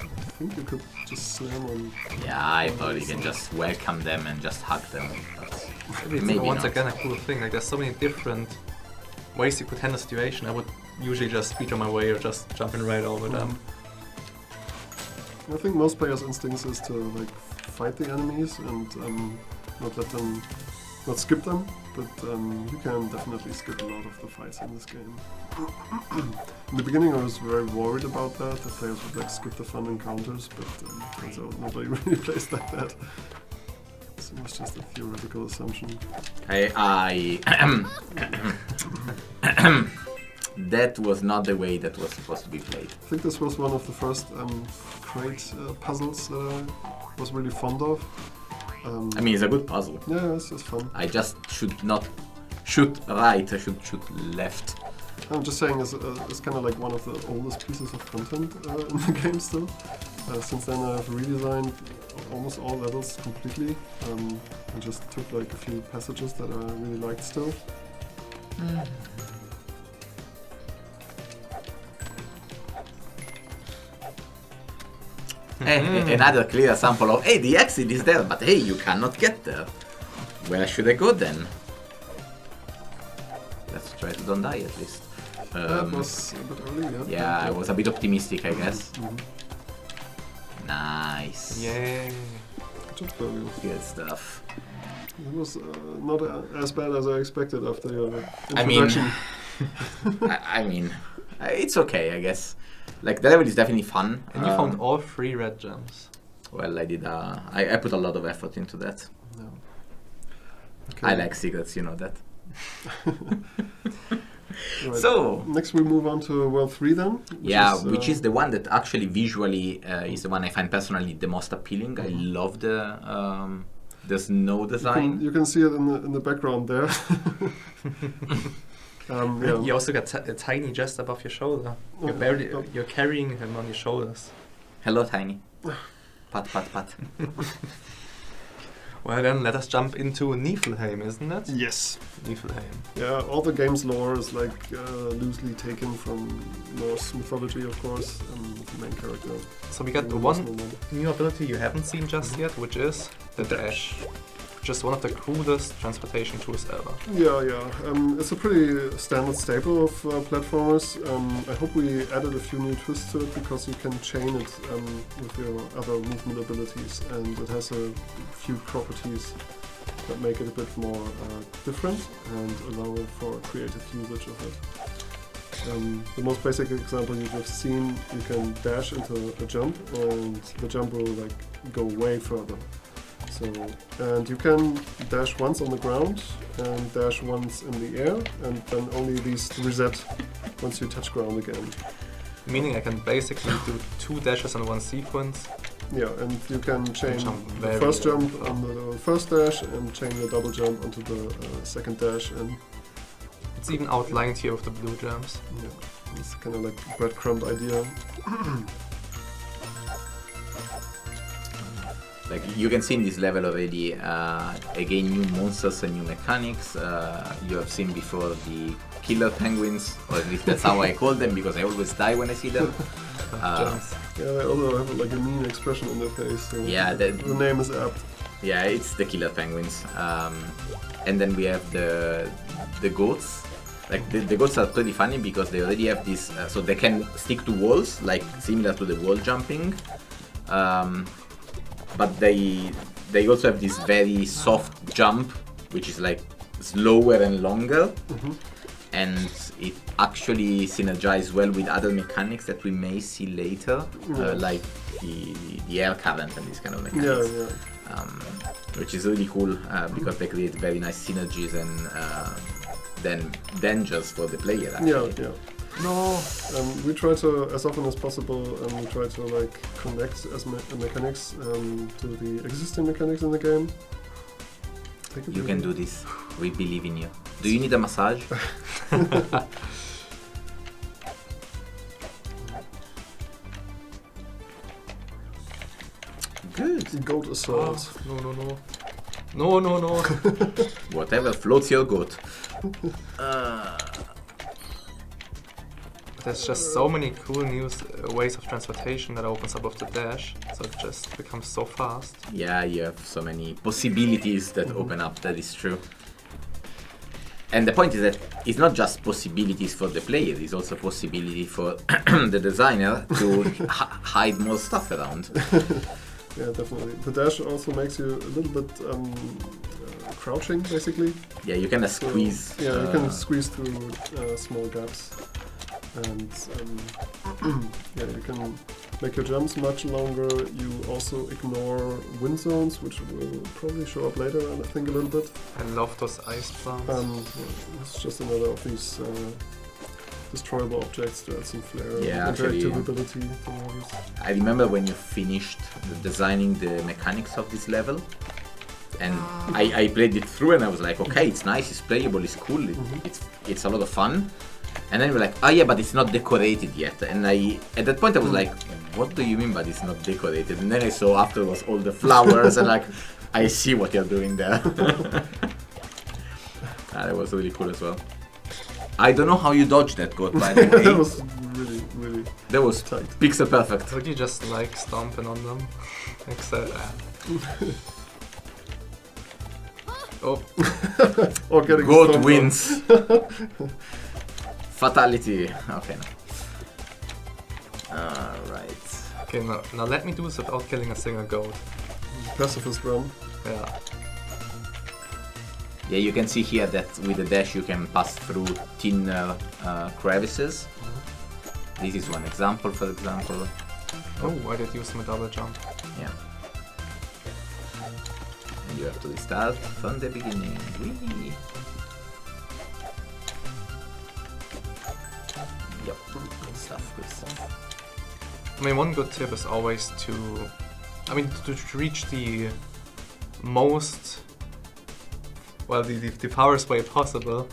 I think you could just slam on. Yeah, I probably can just welcome them and just hug them. But It's maybe once not. again a cool thing. Like there's so many different ways you could handle a situation. I would usually just speed on my way or just jumping right over them. I think most players' instincts is to like fight the enemies and not let them, not skip them. But you can definitely skip a lot of the fights in this game. In the beginning, I was very worried about that players would like skip the fun encounters, but turns out nobody really plays like that. So it was just a theoretical assumption. That was not the way that was supposed to be played. I think this was one of the first crate puzzles that I was really fond of. I mean, it's a good puzzle. Yeah, it's fun. I just should not shoot right, I should shoot left. I'm just saying it's kind of like one of the oldest pieces of content in the game still. Since then I've redesigned almost all levels completely and just took like a few passages that I really liked still. Another clear example of, hey, the exit is there, but hey, you cannot get there. Where should I go then? Let's try to don't die at least. That was a bit early, yeah. Yeah, I was a bit optimistic, I guess. Mhm. Nice. Yay! Good job, Fabio. Good stuff. It was not as bad as I expected after your I mean, introduction. I mean, it's okay, I guess. Like, the level is definitely fun. And you found all 3 red gems. Well, I did. I put a lot of effort into that. No. I like secrets, you know that. Right. So, next we move on to World 3 then. which is the one that actually visually is the one I find personally the most appealing. I love the snow design. You can see it in the background there. Yeah. You also got a Tiny just above your shoulder. You're carrying him on your shoulders. Hello, Tiny. Pat, pat, pat. Well then, let us jump into Niffleheim, isn't it? Yes. Niffleheim. Yeah, all the game's lore is like loosely taken from Norse mythology, of course, the main character. So we got the one new ability you haven't seen just yet, which is the dash. Just one of the coolest transportation tools ever. Yeah. It's a pretty standard staple of platformers. I hope we added a few new twists to it because you can chain it with your other movement abilities, and it has a few properties that make it a bit more different and allow for creative usage of it. The most basic example you've just seen, you can dash into a jump, and the jump will like go way further. And you can dash once on the ground and dash once in the air, and then only these reset once you touch ground again. Meaning I can basically do 2 dashes in one sequence Yeah, and you can change jump the very first low. jump on the first dash and change the double jump onto the second dash, and It's even outlined here with the blue gems. yeah, it's kind of like breadcrumb idea. Like you can see in this level already, again, new monsters and new mechanics. You have seen before the killer penguins, or at least that's how I call them because I always die when I see them. Gems. Yeah, they also have like a mean expression on their face. So Yeah, the name is apt. Yeah, it's the killer penguins. And then we have the goats. Like the goats are pretty funny because they already have this, so they can stick to walls, like similar to the wall jumping. But they also have this very soft jump, which is like slower and longer, and it actually synergizes well with other mechanics that we may see later, like the air current and these kind of mechanics. Yeah. Which is really cool because they create very nice synergies and then dangers for the player. Actually. Yeah. No! We try to, as often as possible, we try to like connect as mechanics to the existing mechanics in the game. You can do this. We believe in you. Do you need a massage? Good. Goat assault. No. Whatever floats your goat. There's just so many cool new ways of transportation that opens up with the dash, so it just becomes so fast. Yeah, you have so many possibilities that open up, that is true. And the point is that it's not just possibilities for the player, it's also possibility for the designer to hide more stuff around. Yeah, definitely. The dash also makes you a little bit crouching, basically. Yeah, you can squeeze. So, yeah, you can squeeze through small gaps. And yeah, you can make your jumps much longer. You also ignore wind zones, which will probably show up later, I think, a little bit. I love those ice plants. It's just another of these destroyable objects to add some flair, Yeah, actually, interactivity towards. I remember when you finished designing the mechanics of this level, and I played it through and I was like, okay, it's nice, it's playable, it's cool, it's a lot of fun. And then we were like, oh yeah, but it's not decorated yet. And at that point I was like, what do you mean but it's not decorated? And then I saw afterwards all the flowers and like, I see what you're doing there. That was really cool as well. I don't know how you dodged that goat, by the way. That was really, really That was tight. pixel perfect. Would you just like stomping on them? Except, oh, Or getting Goat stomped on. wins. Fatality. Okay. Alright. okay, now let me do this without killing a single goat. Pacifist run. Yeah. Yeah, you can see here that with the dash you can pass through thinner crevices. This is one example, for example. Oh, I did use my double jump. Yeah. And you have to restart from the beginning. Whee! Yep, good stuff, good stuff. I mean, one good tip is always to reach the most, well, the farthest way possible.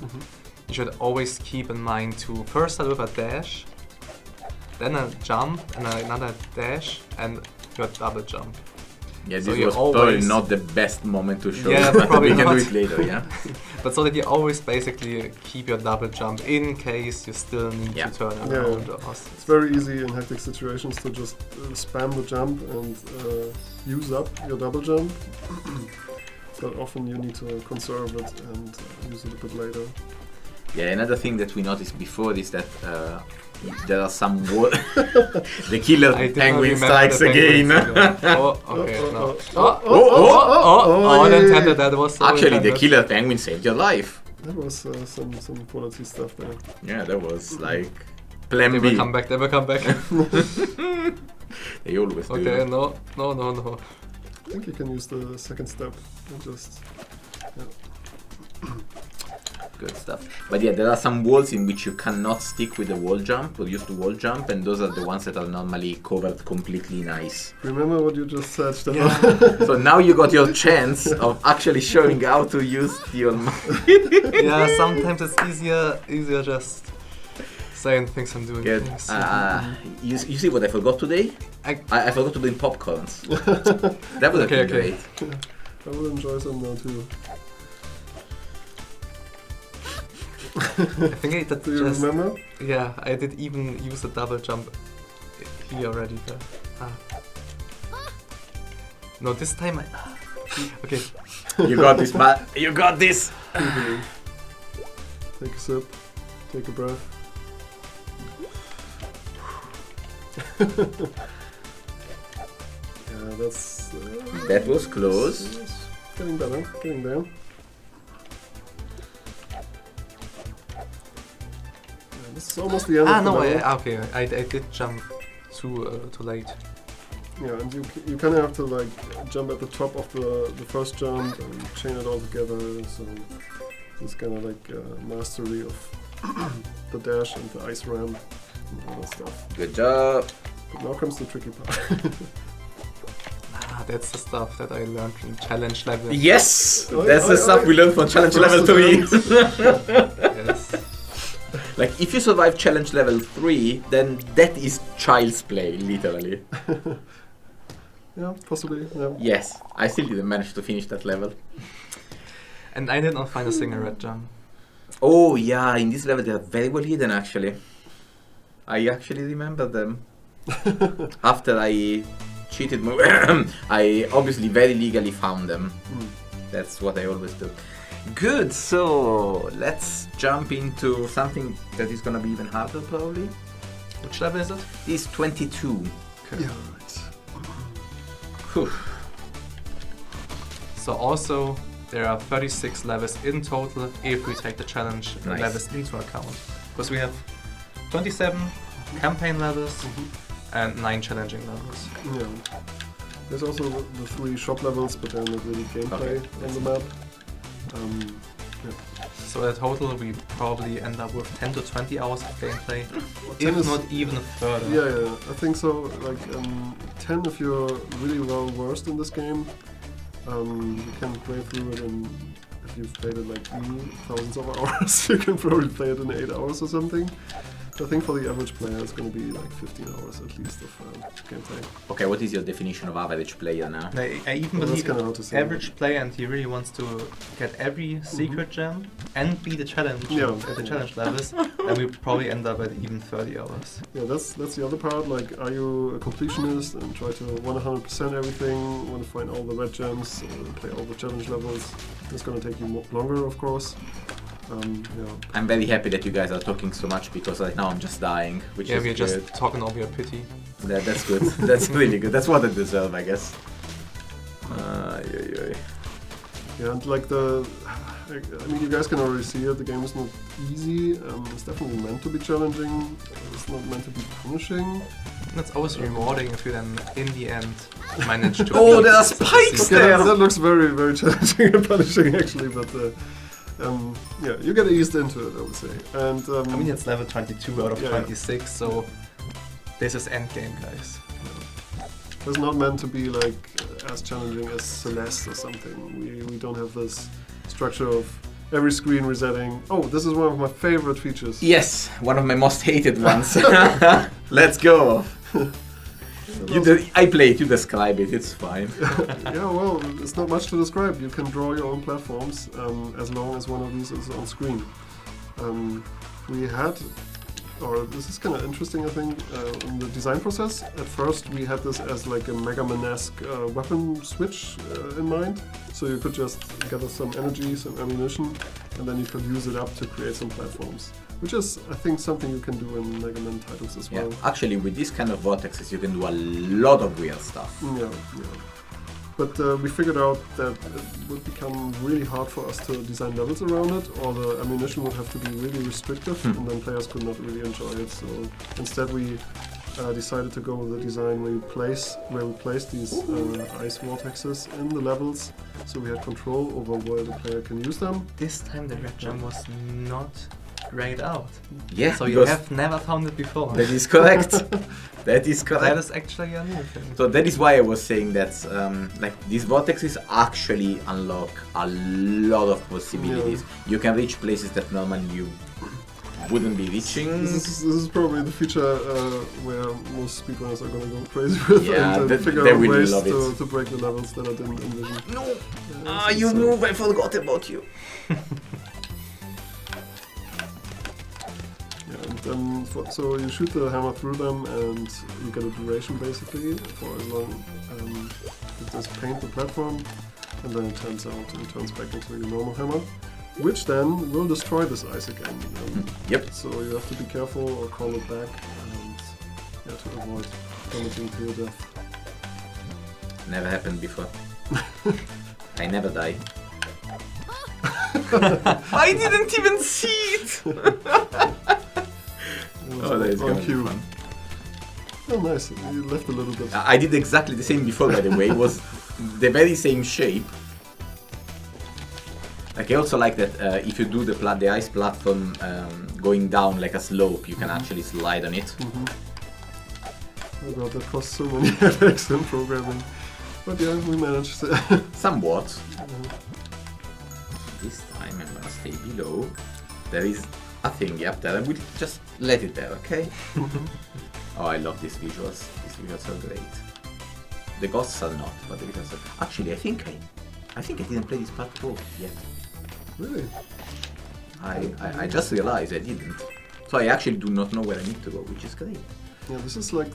You should always keep in mind to first start with a dash, then a jump, and another dash, and your double jump. Yeah, So this you was probably always- not the best moment to show, Yeah, but probably we can not. do it later, yeah? But so that you always basically keep your double jump in case you still need Yeah. to turn Yeah. around. It's very easy in hectic situations to just spam the jump and use up your double jump. But often you need to conserve it and use it a bit later. Yeah, another thing that we noticed before is that there are some the killer I did not penguin remember strikes the again. penguins again. Oh, okay, no. Oh, Unintended, that was so Actually, the intended. killer penguin saved your life. That was some quality stuff there. Yeah, that was like plan They B. will come back, they will come back. They always do. Okay, no. I think you can use the second step and just. Yeah. Good stuff. But yeah, there are some walls in which you cannot stick with the wall jump or use the wall jump, and those are the ones that are normally covered completely in ice. Remember what you just said, Stefan? Yeah. So now you got your chance of actually showing how to use the Yeah, sometimes it's easier just saying things and doing Good. things. You see what I forgot today? I forgot to bring popcorns. That would have been great. I will enjoy some now too. I think I did Do you remember? Yeah, I did even use a double jump here already. No, this time okay. You got this, man. You got this. Take a sip. Take a breath. Yeah, that's. That was close. It's getting better. Getting there. This is almost the end of the level. Okay, I did jump too late. Yeah, and you kind of have to like jump at the top of the first jump and chain it all together. So this kind of like mastery of the dash and the ice ramp and all that stuff. Good job. But now comes the tricky part. That's the stuff that I learned from challenge level. Yes, that's the stuff we learned from challenge level 3. Yes. Like if you survive challenge level 3, then that is child's play, literally. Yeah, possibly. Yeah. Yes, I still didn't manage to finish that level. And I did not find a single red jump. Oh yeah, in this level they are very well hidden actually. I actually remember them. After I cheated, I obviously very legally found them. That's what I always do. Good, so let's jump into something that is gonna be even harder probably. Which level is it? It's 22. Okay. Yeah. Whew. So also there are 36 levels in total if we take the challenge levels into account. Because we have 27 campaign levels and 9 challenging levels. Yeah. There's also the 3 shop levels, but they're not really gameplay on the map. Yeah. So in total we probably end up with 10 to 20 hours of gameplay, 10 if is- not even further. Yeah, I think so. Like 10 if you're really well versed in this game. You can play through it in, if you've played it like me, thousands of hours, you can probably play it in 8 hours or something. I think for the average player it's going to be like 15 hours at least of gameplay. Okay, what is your definition of average player now? I even Well, that's believe kinda hard to say. average player and he really wants to get every secret gem and be the challenge at the challenge levels, then we probably end up at even 30 hours. Yeah, that's the other part. Like, are you a completionist and try to 100% everything? Want to find all the red gems, play all the challenge levels? It's going to take you longer, of course. Yeah. I'm very happy that you guys are talking so much because right now I'm just dying, which Yeah, is we're good. just talking over your pity. That's good. That's really good. That's what I deserve, I guess. Yeah, and like I mean, you guys can already see it. The game is not easy. It's definitely meant to be challenging. It's not meant to be punishing. It's always rewarding if you then, in the end, manage to. Oh, beat there are the spikes secret. there! That looks very, very challenging and punishing, actually. But yeah, you get eased into it, I would say. And I mean, it's level 22 out of Yeah. 26, so this is endgame, guys. it's not meant to be like as challenging as Celeste or something. We don't have this structure of every screen resetting. Oh, this is one of my favorite features. Yes, one of my most hated ones. Let's go. I play it, you describe it, it's fine. Yeah, well, it's not much to describe. You can draw your own platforms as long as one of these is on screen. This is kind of interesting, I think, in the design process. At first, we had this as like a Mega Man-esque weapon switch in mind. So you could just gather some energy, some ammunition, and then you could use it up to create some platforms. Which is, I think, something you can do in Mega Man titles as Yeah, well. actually with this kind of vortexes you can do a lot of weird stuff. Yeah. But we figured out that it would become really hard for us to design levels around it, or the ammunition would have to be really restrictive, and then players could not really enjoy it. So instead we decided to go with a design where we place these ice vortexes in the levels, so we had control over where the player can use them. This time the red gem was not grayed out. Yeah, So you have never found it before. that is correct. That is correct. That is actually a new thing. So that is why I was saying that like these vortexes actually unlock a lot of possibilities. You can reach places that normally you wouldn't be reaching. This is probably the feature where most speedrunners are going to go crazy with Yeah, and figure they out will ways love it. to break the levels that I didn't envision. No! You move, I forgot about you. So you shoot the hammer through them and you get a duration basically for as long as this paint the platform, and then it turns back into your normal hammer, which then will destroy this ice again. Yep. So you have to be careful or call it back and to avoid damaging to your death. Never happened before. I never die. I didn't even see it! Oh, that is on gonna be cue. fun. Oh, nice. You left a little bit. I did exactly the same before, by the way. It was the very same shape. Like I also like that if you do the ice platform going down like a slope, you can actually slide on it. Oh god, that costs so many headaches in programming. But yeah, we managed. Somewhat. This time I'm gonna stay below. There is a thing up there, and we'll just let it there, okay? Oh, I love these visuals. These visuals are great. The ghosts are not, but the visuals are... Actually, I think I didn't play this part 4 yet. Really? I just realized I didn't. So I actually do not know where I need to go, which is great. Yeah, this is like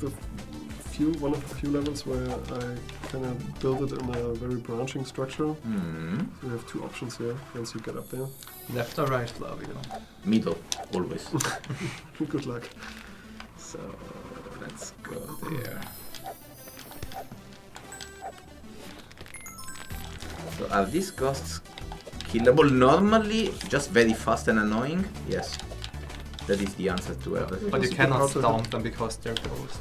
one of the few levels where I kind of build it in a very branching structure. So you have two options here once you get up there. Left or right, Flavio? Middle, always. Good luck. So let's go there. So are these ghosts killable normally? Just very fast and annoying? Yes. That is the answer to everything. But you It's cannot hard to stomp them because they're ghosts.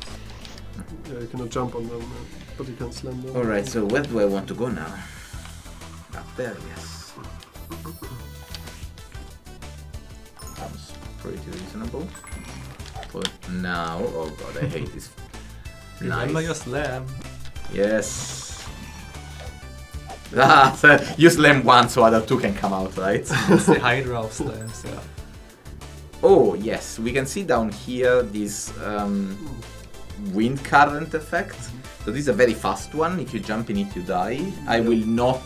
Yeah, you cannot jump on them, but you can slam them. Alright, so where do I want to go now? Up there, yes. Sounds pretty reasonable. For now, oh god, I hate this. Remember your slam. Yes. Ah, so you slam one so other two can come out, right? It's the Hydra of slams, yeah. Oh, yes, we can see down here this wind current effect. So this is a very fast one. If you jump in it, you die. I will not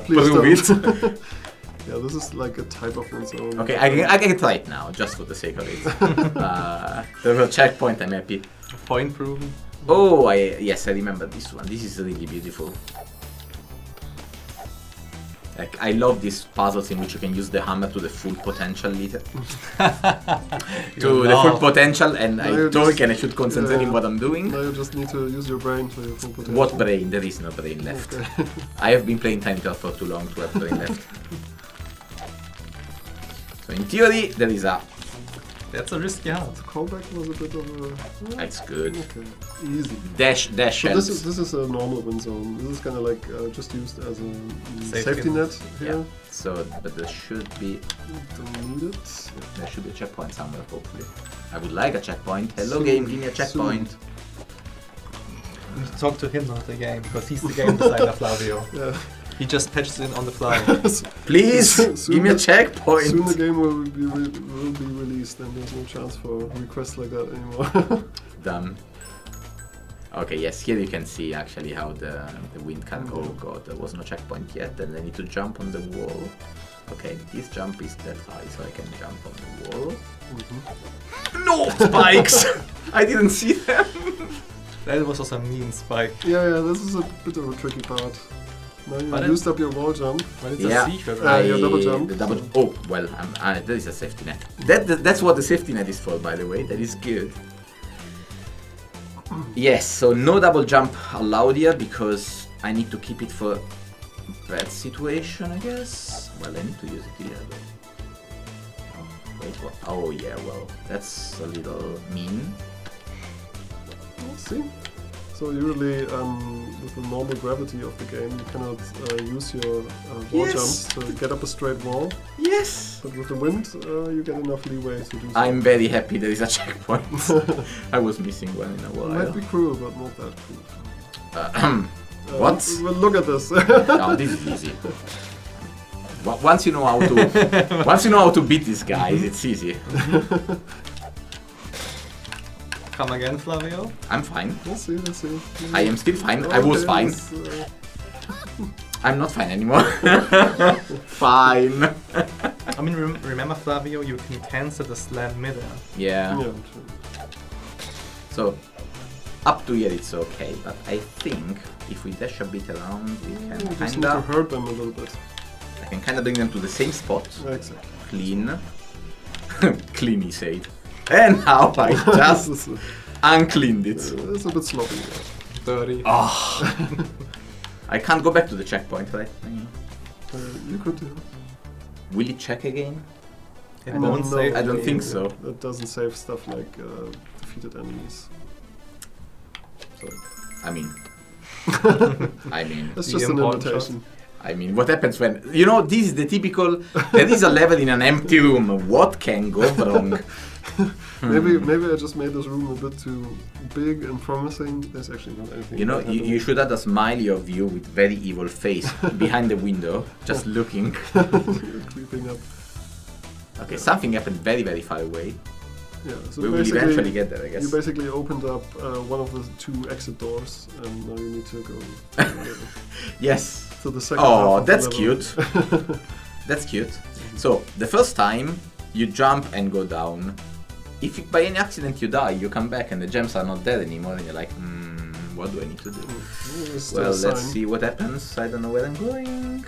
please prove don't. it. Yeah, this is like a type of wind zone. Okay, I can try it now, just for the sake of it. There's a checkpoint, I'm happy. Point proven. Oh, yes, I remember this one. This is really beautiful. Like, I love these puzzles in which you can use the hammer to the full potential. To the full potential, and Now I you talk just- and I should concentrate in what I'm doing. Now you just need to use your brain to your full potential. What brain? There is no brain left. Okay. I have been playing Tiny Thor for too long to have brain left. So in theory, there is a... That's a risky hunt. Callback was a bit of a... That's good. Okay, easy. Dash So shells. this is a normal wind zone. This is kind of like just used as a Safety safety net here. Yeah. So, but there should be... Don't need it. There should be a checkpoint somewhere, hopefully. I would like a checkpoint. Hello game, give me a checkpoint. You need to talk to him, not the game, because he's the game designer, Flavio. Yeah. He just patches in on the fly. Please, Soon give me a the- checkpoint. Soon the game will be released, and there's no chance for requests like that anymore. Done. Okay, yes, here you can see actually how the wind can... Oh god, there was no checkpoint yet, and I need to jump on the wall. Okay, this jump is that high, so I can jump on the wall. No spikes! I didn't see them! That was also a mean spike. Yeah, this is a bit of a tricky part. Now you But used up your wall jump. But it's Yeah. a secret, right? your double jump. The double... Oh, well, there is a safety net. That's what the safety net is for, by the way. That is good. Yes, so no double jump allowed here because I need to keep it for bad situation, I guess. Well, I need to use it here though. Oh, wait, what? Oh yeah, well, that's a little mean. See? So usually with the normal gravity of the game, you cannot use your wall Yes. jumps to get up a straight wall. Yes! But with the wind, you get enough leeway to do so. I'm very happy there is a checkpoint. I was missing one in a It while. might be cruel, but not that cruel. What? Well, look at this. Oh, this is easy. Once you know how to beat these guys, it's easy. Come again, Flavio. I'm fine. Let's see. I am still fine. I was fine. this, I'm not fine anymore. Fine. I mean, remember, Flavio, you can cancel the slam midair. Yeah. yeah, true. So up to here it's okay, but I think if we dash a bit around, we You can just need to kinda. hurt them a little bit. I can kinda bring them to the same spot. Exactly. Clean. Clean, he said. And now I just This is- uncleaned it. it's a bit sloppy. Dirty. Oh. I can't go back to the checkpoint, right? You could do. Will it check again? It I won't don't save. know. I don't think so. It doesn't save stuff like defeated enemies. So I mean, it's The just an import invitation. what happens when, this is the typical, there is a level in an empty room, what can go wrong? Maybe I just made this room a bit too big and promising. There's actually not anything. that You happened. should add a smiley of you with very evil face behind the window, just looking. creeping up. Okay, something happened very, very far away. Yeah. So We will basically, eventually get there, I guess. You basically opened up one of the two exit doors, and now you need to go Yes. to the second half Oh, of the that's level. cute. That's cute. So, the first time, you jump and go down. If by any accident you die, you come back and the gems are not there anymore, and you're like, what do I need to do? There's still Well, a let's sign. see what happens. I don't know where I'm going.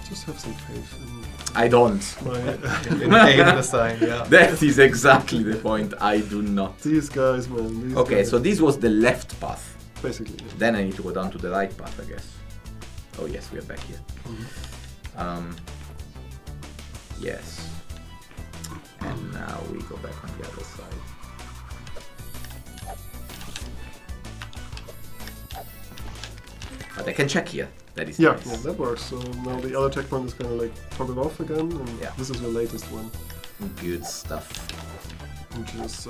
Just have some faith in I don't. my. In the sign, yeah. That is exactly the point. I do not. These guys, man. These Okay, guys. so this was the left path. basically. Yeah. Then I need to go down to the right path, I guess. Oh yes, we are back here. Yes. And now we go back on the other side. But I can check here. That is Yeah, nice. yeah, that works. So now the other checkpoint is gonna like toggle off again, and Yeah. this is your latest one, Good stuff. which is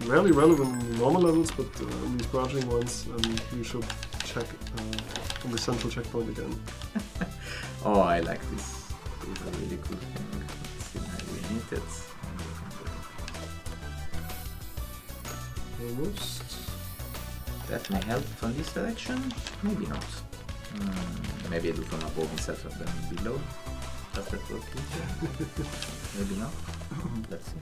rarely relevant in normal levels, but in these branching ones, you should check on the central checkpoint again. Oh, I like this. This is a really cool thing. Let's see how we need it. Almost. That may help from this direction? Maybe not. Maybe I do from above instead of them below. Does that work? Maybe not. Let's see.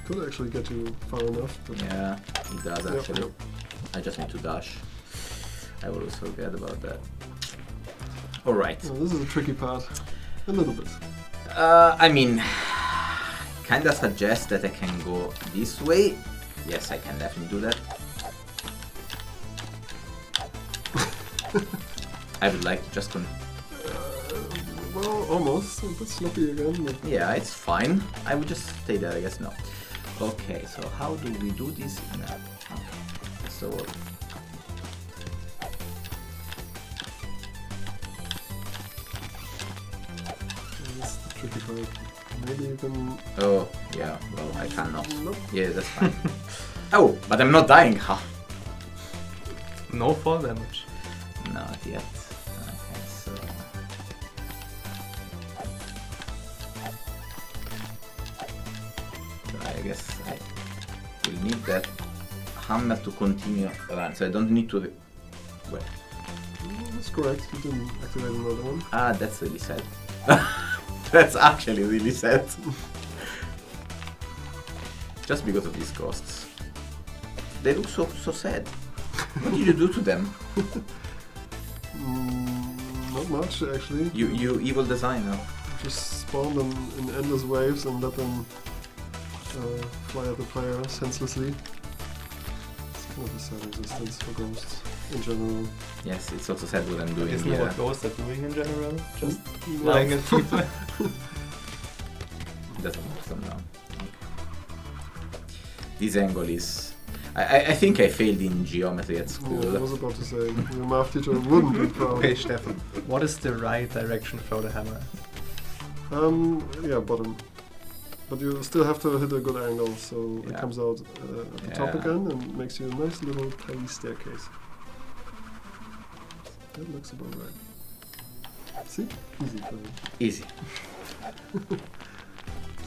Could actually get you far enough, but Yeah, it does Yep, actually. yep. I just need to dash. I always forget about that. Alright. Well, this is a tricky part, a little bit. I mean, kinda suggest that I can go this way. Yes, I can definitely do that. I would like to just Well, almost. A bit sloppy again. But yeah, it's fine. I would just stay there, I guess. No. Okay, so how do we do this? No. Okay. So that's the tricky part. Maybe you can. oh yeah, well I cannot. Nope. Yeah, that's fine. Oh, but I'm not dying, huh? No fall damage. Not yet. Okay, so I guess I will need that hammer to continue run, so I don't need to. Well, That's correct. You didn't activate another one. ah, that's really sad. That's actually really sad. Just because of these ghosts. They look so sad. What did you do to them? Not much, actually. You evil designer. Just spawn them in endless waves and let them fly at the player senselessly. It's kind of a sad existence for ghosts in general. Yes, it's also sad what I'm doing Isn't it here. what ghosts are doing in general? Just No. lying at people. Doesn't work some now. This angle is... I think I failed in geometry at Yeah, school. I was about to say, your math teacher wouldn't be proud. Okay, Steffen, what is the right direction to throw the hammer? Yeah, bottom. But you still have to hit a good angle, so it Yeah. comes out at the top Yeah. again and makes you a nice little tiny staircase. That looks about right. See? Easy for you. Easy.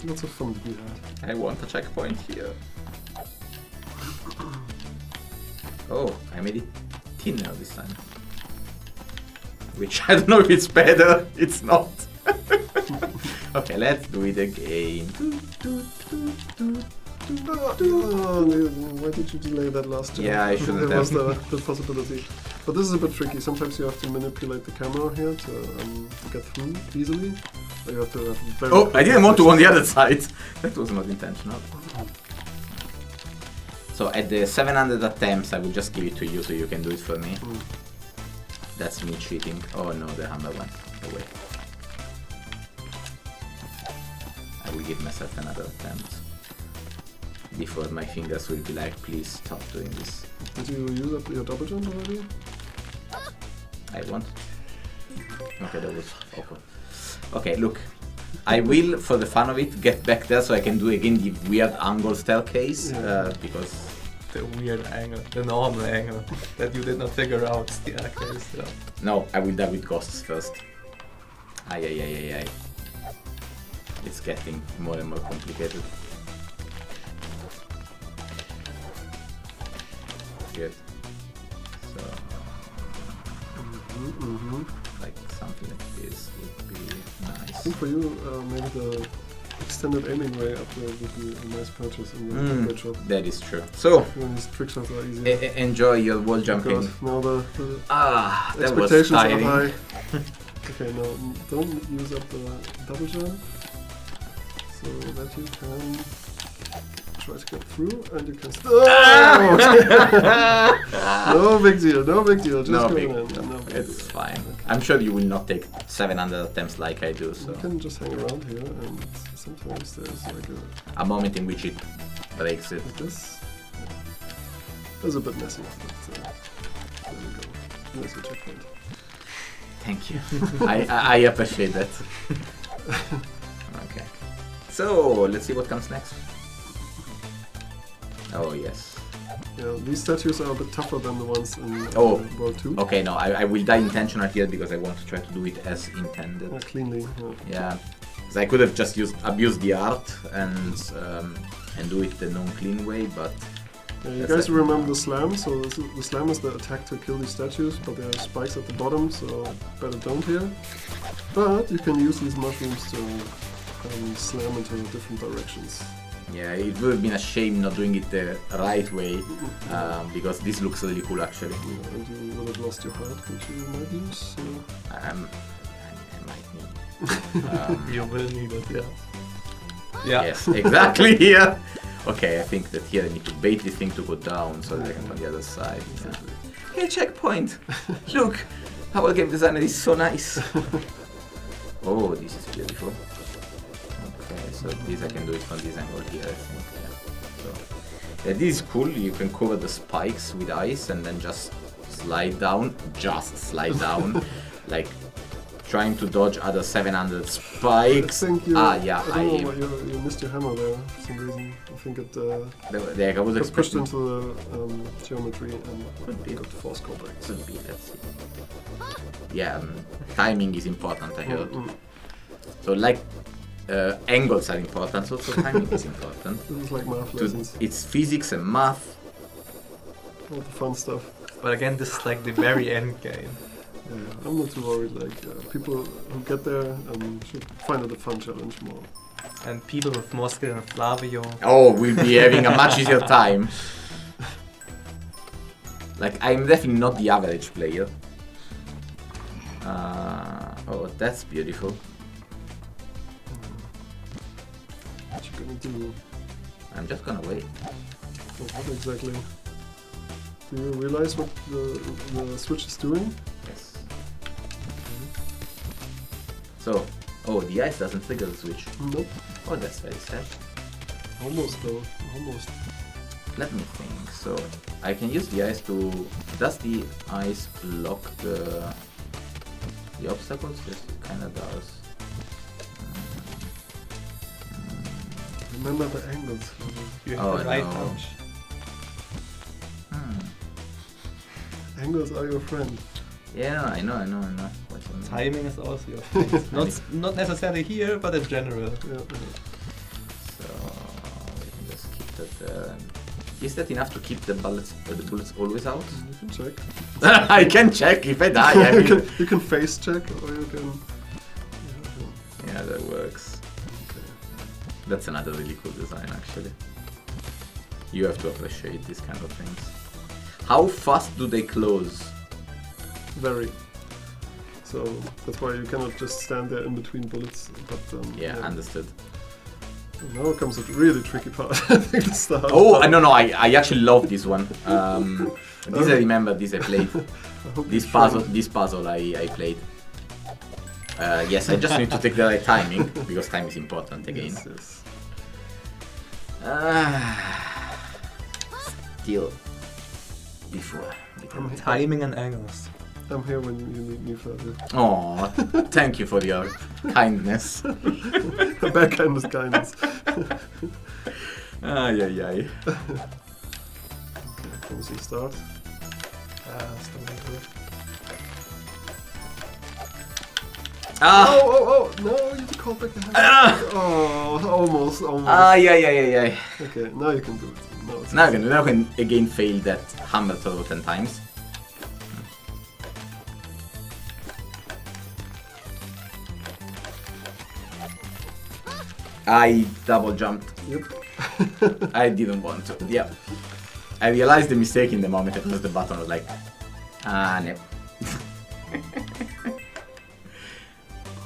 Lots of fun to be had. I want a checkpoint here. Oh, I made it thinner this time. Which I don't know if it's better. It's not. Okay, let's do it again. Oh, why did you delay that last jump? Yeah, I shouldn't There was have. the possibility. But this is a bit tricky. Sometimes you have to manipulate the camera here to get through easily. Or you have to have very Oh, I didn't want to on the quick other side. That was not intentional. So at the 700 attempts, I will just give it to you so you can do it for me. Mm. That's me cheating. Oh no, the hammer went away. I will give myself another attempt. Before my fingers will be like, please stop doing this. Did you use up your double jump already? I want. Okay, that was awkward. Okay, look. I will, for the fun of it, get back there so I can do again the weird angle staircase. Yeah. Because... The weird angle, the normal angle that you did not figure out. Staircase. Yeah. No, I will die with ghosts first. Ay. It's getting more and more complicated. Good. So, like something like this would be I nice. think for you, maybe the extended aiming way up there would be a nice purchase in the upgrade shop. That is true. So, When these trick shots are easy. enjoy your wall jumping. God, now the That was expectations are tiring. high. Okay, now don't use up the double jump so that you can try to get through and you can. Oh! No big deal, no big deal. Just No go big in. deal. No big It's deal. fine. I'm sure you will not take 700 attempts like I do, so... You can just hang around here and sometimes there's like A moment in which it breaks it. like this. It's a bit messy, but there we go. There's your checkpoint. Thank you. I appreciate that. Okay. So, let's see what comes next. Oh, yes. Yeah, these statues are a bit tougher than the ones in Oh. World 2. Okay, no, I will die intentional here because I want to try to do it as intended. Cleanly. Yeah. Because I could have just abused the art and do it the non-clean way, but... Yeah, you That's guys it. remember the slam? So the slam is the attack to kill these statues, but there are spikes at the bottom, so better don't here. But you can use these mushrooms to slam into different directions. Yeah, it would have been a shame not doing it the right way, because this looks really cool actually. Yeah, and you would have lost your heart, which you might use. I might need. You will need it, yeah. Yeah. Yes, exactly here. Okay, I think that here I need to bait this thing to go down so that I can go on the other side. Yeah. Hey, checkpoint! Look! Our game designer is so nice! Oh, this is beautiful. Okay, so this I can do it from this angle here, I think. Yeah. So, this is cool. You can cover the spikes with ice and then just slide down. Just slide down. Like trying to dodge other 700 spikes. I think you. Yeah, I don't know why you missed your hammer there for some reason. I think it I was got pushed expecting. into the geometry and Could be. got force callback. Could be, let's see. Yeah, timing is important, I heard. So, like, angles are important, so timing is important. This is like math lessons. It's physics and math. All the fun stuff. But again, this is like the very end game. Yeah, I'm not too worried. Like people who get there should find it a fun challenge more. And people with more skill than Flavio. Oh, we'll be having a much easier time. Like, I'm definitely not the average player. Oh, that's beautiful. What you gonna do? I'm just gonna wait. What exactly? Do you realize what the switch is doing? Yes. So, oh, the ice doesn't trigger the switch. Nope. Oh, that's very sad. Almost though. Almost. let me think. So I can use the ice to. Does the ice block the obstacles? Yes, it kind of does. Remember the angles. You have the right no. touch. Angles are your friend. Yeah, I know. What's on Timing is also your friend. not necessarily here, but in general. Yeah. So we can just keep that there. Is that enough to keep the bullets always out? You can check. I can check if I die. I mean. you can face check, or you can. Yeah, that works. Okay. That's another really cool design, actually. You have to appreciate these kind of things. How fast do they close? Very. So that's why you cannot just stand there in between bullets. But Yeah, understood. Now comes a really tricky part. I think the start. Oh, no, I actually love this one. This I remember, this I played. This puzzle I played. Yes, I just need to take the right timing, because time is important again. Yes. Still before. Timing and angles. I'm here when you need me further. Oh, thank you for your kindness. Backhand kindness. Ay. Okay, can we see start? Ah! Oh, no, you call back the hand. Ah! Oh, almost. Ay. Okay, now you can do it. Now I can again fail that hammer throw 10 times. I double jumped. Yep. I didn't want to. Yep. I realized the mistake in the moment I pressed the button. I was like, no.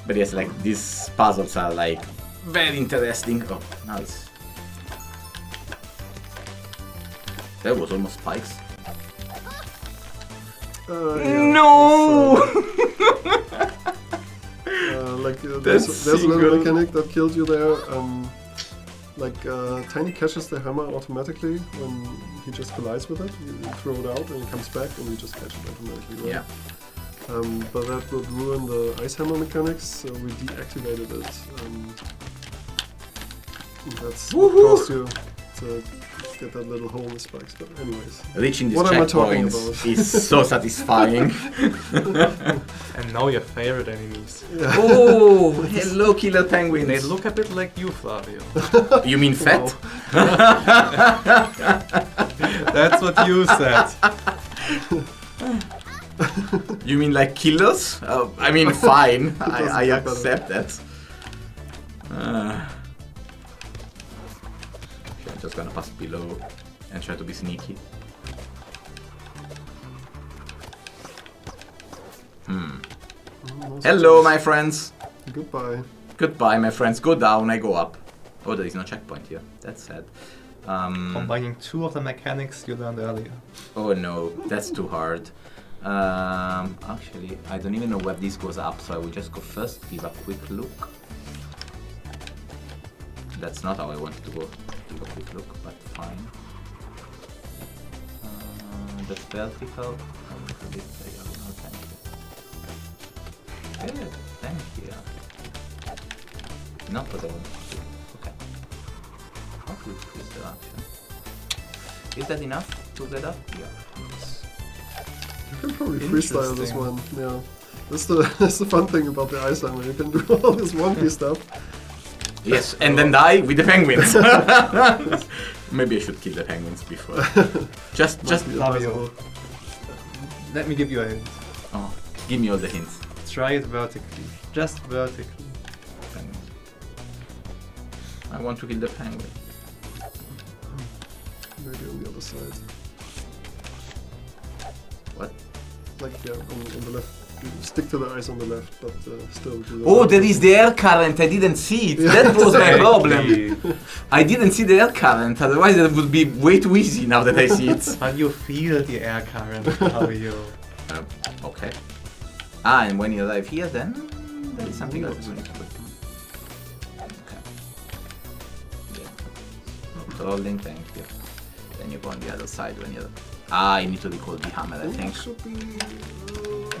But yes, like these puzzles are like very interesting. Oh, nice. That was almost spikes. Yeah, No! There's a little mechanic that kills you there. Tiny catches the hammer automatically when he just collides with it. You throw it out and it comes back and you just catch it automatically. Right? Yeah. But that would ruin the ice hammer mechanics, so we deactivated it. That's what caused you to get that little hole in the spikes. But anyways, reaching these what am I talking checkpoints about? is so satisfying. And now your favorite enemies. Yeah. Oh, hello, killer penguins. They look a bit like you, Flavio. You mean fat? That's what you said. You mean like killers? I mean, fine. doesn't I get better. accept that. Okay, I'm just gonna pass below and try to be sneaky. Hello, my friends. Goodbye. Goodbye, my friends. Go down, I go up. Oh, there is no checkpoint here. That's sad. Combining two of the mechanics you learned earlier. Oh no, that's too hard. Actually, I don't even know where this goes up, so I will just go first, give a quick look. That's not how I wanted to go. Give a quick look, but fine. That's vertical. Okay. Good, thank you. Not what I wanted to do. Okay. How to twist the action? Is that enough to get up? Yeah. Yes. You can probably freestyle this one. Yeah, that's the fun thing about the ice hammer. You can do all this wonky stuff. Yes, and then die with the penguins. Maybe I should kill the penguins before. just Flavio, let me give you a hint. Oh, give me all the hints. Try it vertically. Just vertically. Penguins. I want to kill the penguin. Maybe on the other side. What? Like, yeah, on the left. You stick to the ice on the left, but still do the Oh, there is the air current. I didn't see it. That was my problem. I didn't see the air current. Otherwise, it would be way too easy now that I see it. But you feel the air current, Flavio. Okay. Ah, and when you arrive here, then there is something else you need to put. Okay. Yeah. Rolling, thank you. Then you go on the other side when you're... Ah, I need to recall the hammer, I think. Should be...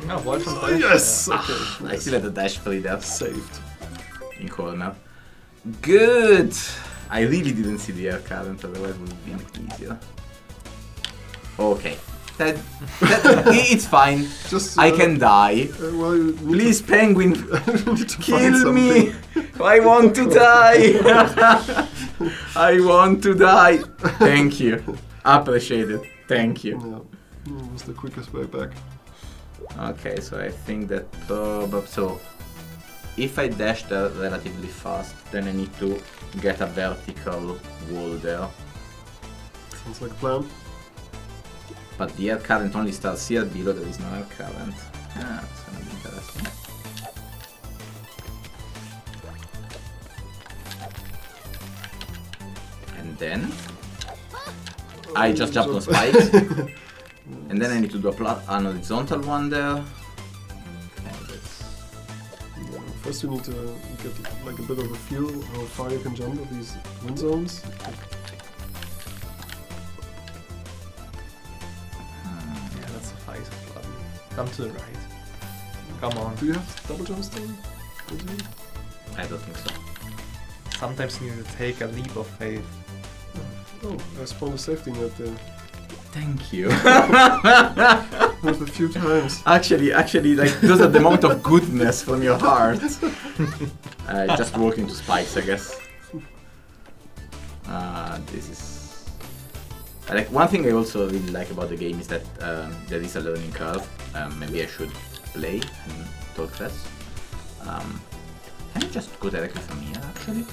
No, watch on Oh, dash. yes! Yeah. Okay. I still had the dash free there. Saved. In corner. Good! I really didn't see the air current, otherwise it would have been easier. Okay. It's fine. Just, I can die. Well, you need Please, penguin, to, you need to find kill me! something. I want to die! I want to die! Thank you. Appreciate it. Thank you. Yeah, it was the quickest way back. Okay, so I think that probably... So, if I dash there relatively fast, then I need to get a vertical wall there. Sounds like a plan. But the air current only starts here, below there is no air current. Ah, it's gonna be interesting. And then I just jumped on spikes. And then I need to do an horizontal one there. Okay, that's... Yeah, first you need to get like a bit of a feel how far you can jump with these wind zones. Yeah, that's a fight. Come to the right. Come on. Do you have double jump still? I don't think so. Sometimes you need to take a leap of faith. Oh, I spawned a safety net there. Thank you. With a few times. Actually, like, those are the amount of goodness from your heart. Just walk into spikes, I guess. This is... Like, one thing I also really like about the game is that there is a learning curve. Maybe I should play and talk less. Can I just go directly from here, actually?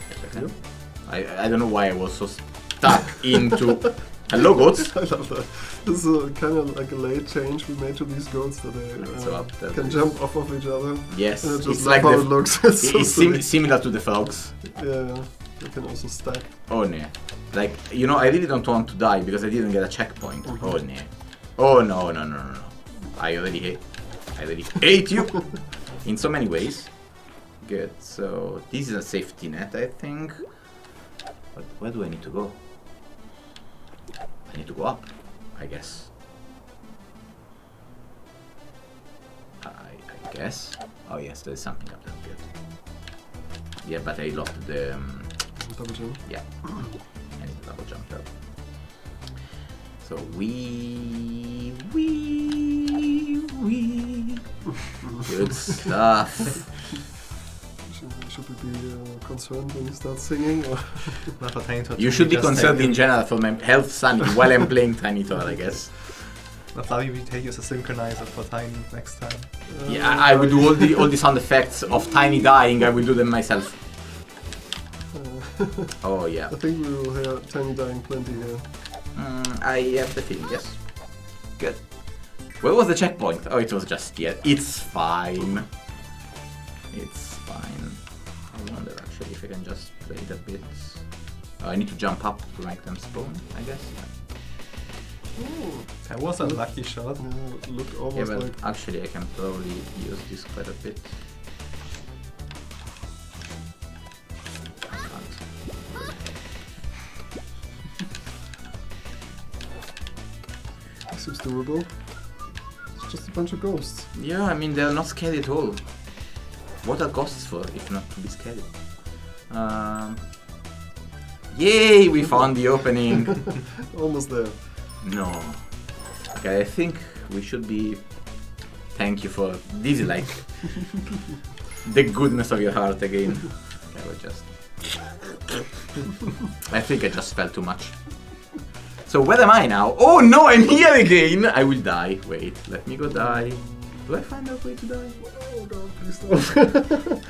Yes, I can. Yep. I don't know why I was so stuck into... Hello, goats! I love that. This is kind of like a late change we made to these goats that they can jump off of each other. Yes, And it's love like how the... it looks. It's so silly. Similar to the frogs. Yeah, they can also stack. Oh no. Like, you know, I really don't want to die because I didn't get a checkpoint. Oh no. Oh no. I already hate you! In so many ways. Good, so this is a safety net, I think. But where do I need to go? I need to go up, I guess. I guess. Oh yes, there's something up there. Good. Yeah, but I lost the... Double jump. Yeah. I need to double jump there. So we. Good stuff. Should we be concerned when you start singing? Or Not a Tiny Thor. You should be concerned in general for my health sanity while I'm playing Tiny Thor, I guess. Maybe we take you as a synchronizer for Tiny next time. Yeah, I will do all the sound effects of Tiny dying. I will do them myself. Oh yeah. I think we will hear Tiny dying plenty here. I have the feeling, yes. Good. Where was the checkpoint? Oh, it was just here. It's fine. It's fine. I wonder actually if I can just play it a bit. Oh, I need to jump up to make them spawn, I guess. That was a lucky shot. Yeah, looked Yeah, almost but like... actually I can probably use this quite a bit. I can't. This seems doable. It's just a bunch of ghosts. Yeah, I mean, they're not scary at all. What are ghosts for if not to be scary? Yay, we found the opening! Almost there. No. Okay, I think we should be... Thank you for... This is like... the goodness of your heart again. I will just... I think I just felt too much. So where am I now? Oh no, I'm here again! I will die. Wait, let me go die. Do I find a way to die? Oh god, please don't.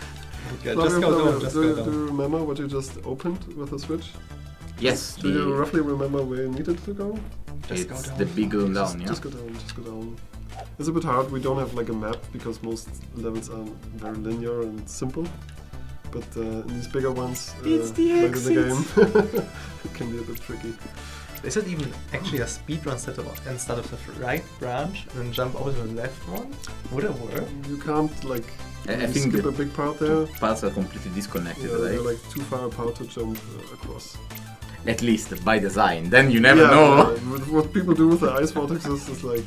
Yeah, just go down, just go Do down. you remember what you just opened with the switch? Yes, Do you roughly remember where you needed to go? Just go it's down. the big room down, yeah? Just go down, just go down. It's a bit hard, we don't have like a map because most levels are very linear and simple. But in these bigger ones, It's the later in exit. the game, it can be a bit tricky. Is it even actually a speedrun setup instead of the right branch and then jump over to the left one? Would it work? You can't like I think skip the a big part there. parts are completely disconnected, Yeah, right? they're like too far apart to jump across. At least by design. Then you never know. What people do with the ice vortexes is like.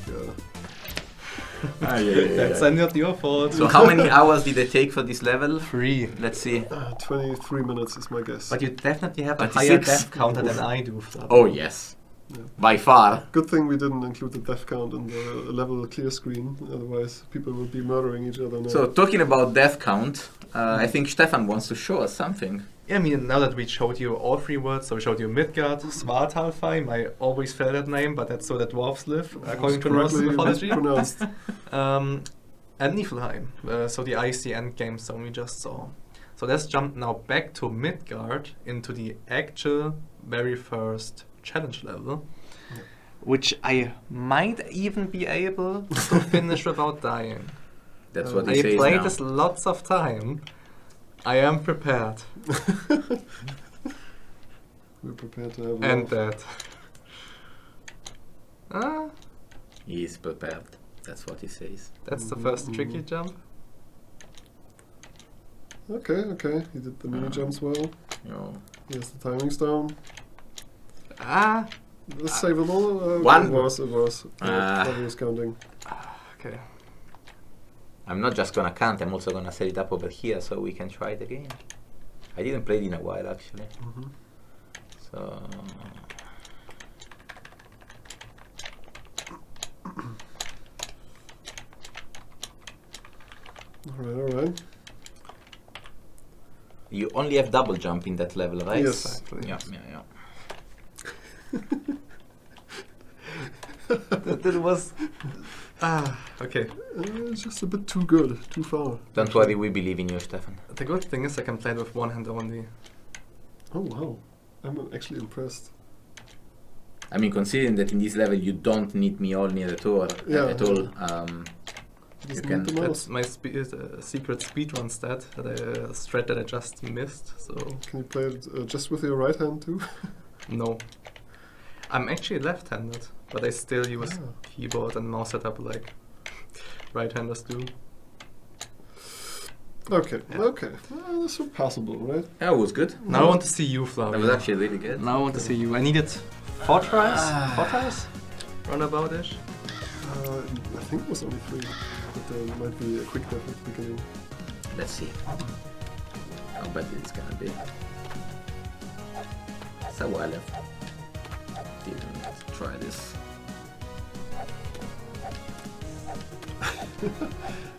That's not your fault. So how many hours did it take for this level? 3. Let's see. 23 minutes is my guess. But you definitely have a 26? higher death counter than I do. Oh yes, by far. Good thing we didn't include the death count in the level clear screen. Otherwise, people would be murdering each other now. So talking about death count, I think Stefan wants to show us something. Yeah, I mean, now that we showed you all 3 words, so we showed you Midgard, Svartalfheim, I always fail that name, but that's where the dwarves live, according to Norse mythology. Pronounced. And Niffleheim, so the icy endgame zone we just saw. So let's jump now back to Midgard into the actual very first challenge level, which I might even be able to finish without dying. That's what he says I played now. this lots of time. I am prepared. We're prepared to have And love. that. He is prepared. That's what he says. That's the first tricky jump. Okay. He did the mini jumps well. No. He has the timing down. Was savable? One. It was. Nobody was counting. Okay. I'm not just gonna count, I'm also gonna set it up over here so we can try the game. I didn't play it in a while actually. So Alright. you only have double jump in that level, right? Yes. Exactly. Yeah. that was... okay. It's just a bit too good, too far. Don't worry, we believe in you, Stefan. The good thing is I can play it with one hand only. Oh wow. I'm actually impressed. I mean, considering that in this level you don't need me all near the tour at all. You Just can. need the That's mouse. my secret speedrun stat, strat that I just missed, so... Can you play it just with your right hand too? No. I'm actually left-handed, but I still use keyboard and mouse setup like right-handers do. Okay. Yeah. That's possible, right? Yeah, it was good. Now I want to see you, Flavio. That was actually really good. Now I want to see you. I needed 4 tries? 4 tries? Roundabout-ish? I think it was only 3. But there might be a quick death at the beginning. Let's see how bad it's gonna be. So while I didn't try this.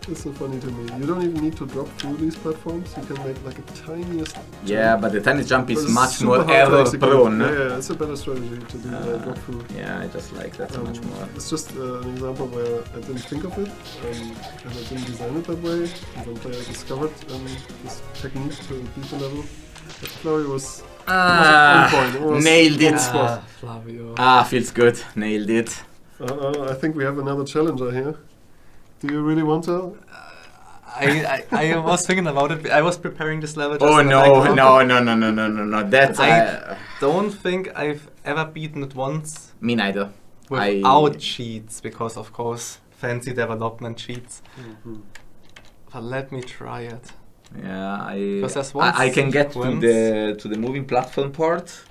It's so funny to me. You don't even need to drop through these platforms. You can make like a tiniest. Yeah, but the tiny jump is But it's much super more hard to error execute. prone. Yeah, it's a better strategy to do the drop through. Yeah, I just like that much more. It's just an example where I didn't think of it, and I didn't design it that way. And then player discovered this technique to beat the level. But Flurry was on point. It was Nailed it. on spot. Flavio. Feels good. Nailed it. I think we have another challenger here. Do you really want to? I was thinking about it. I was preparing this level. Just Oh when I no. got- That's I don't think I've ever beaten it once me neither. without cheats, because of course fancy development cheats. But let me try it. Yeah, Because there's one I can get sequence. to the moving platform part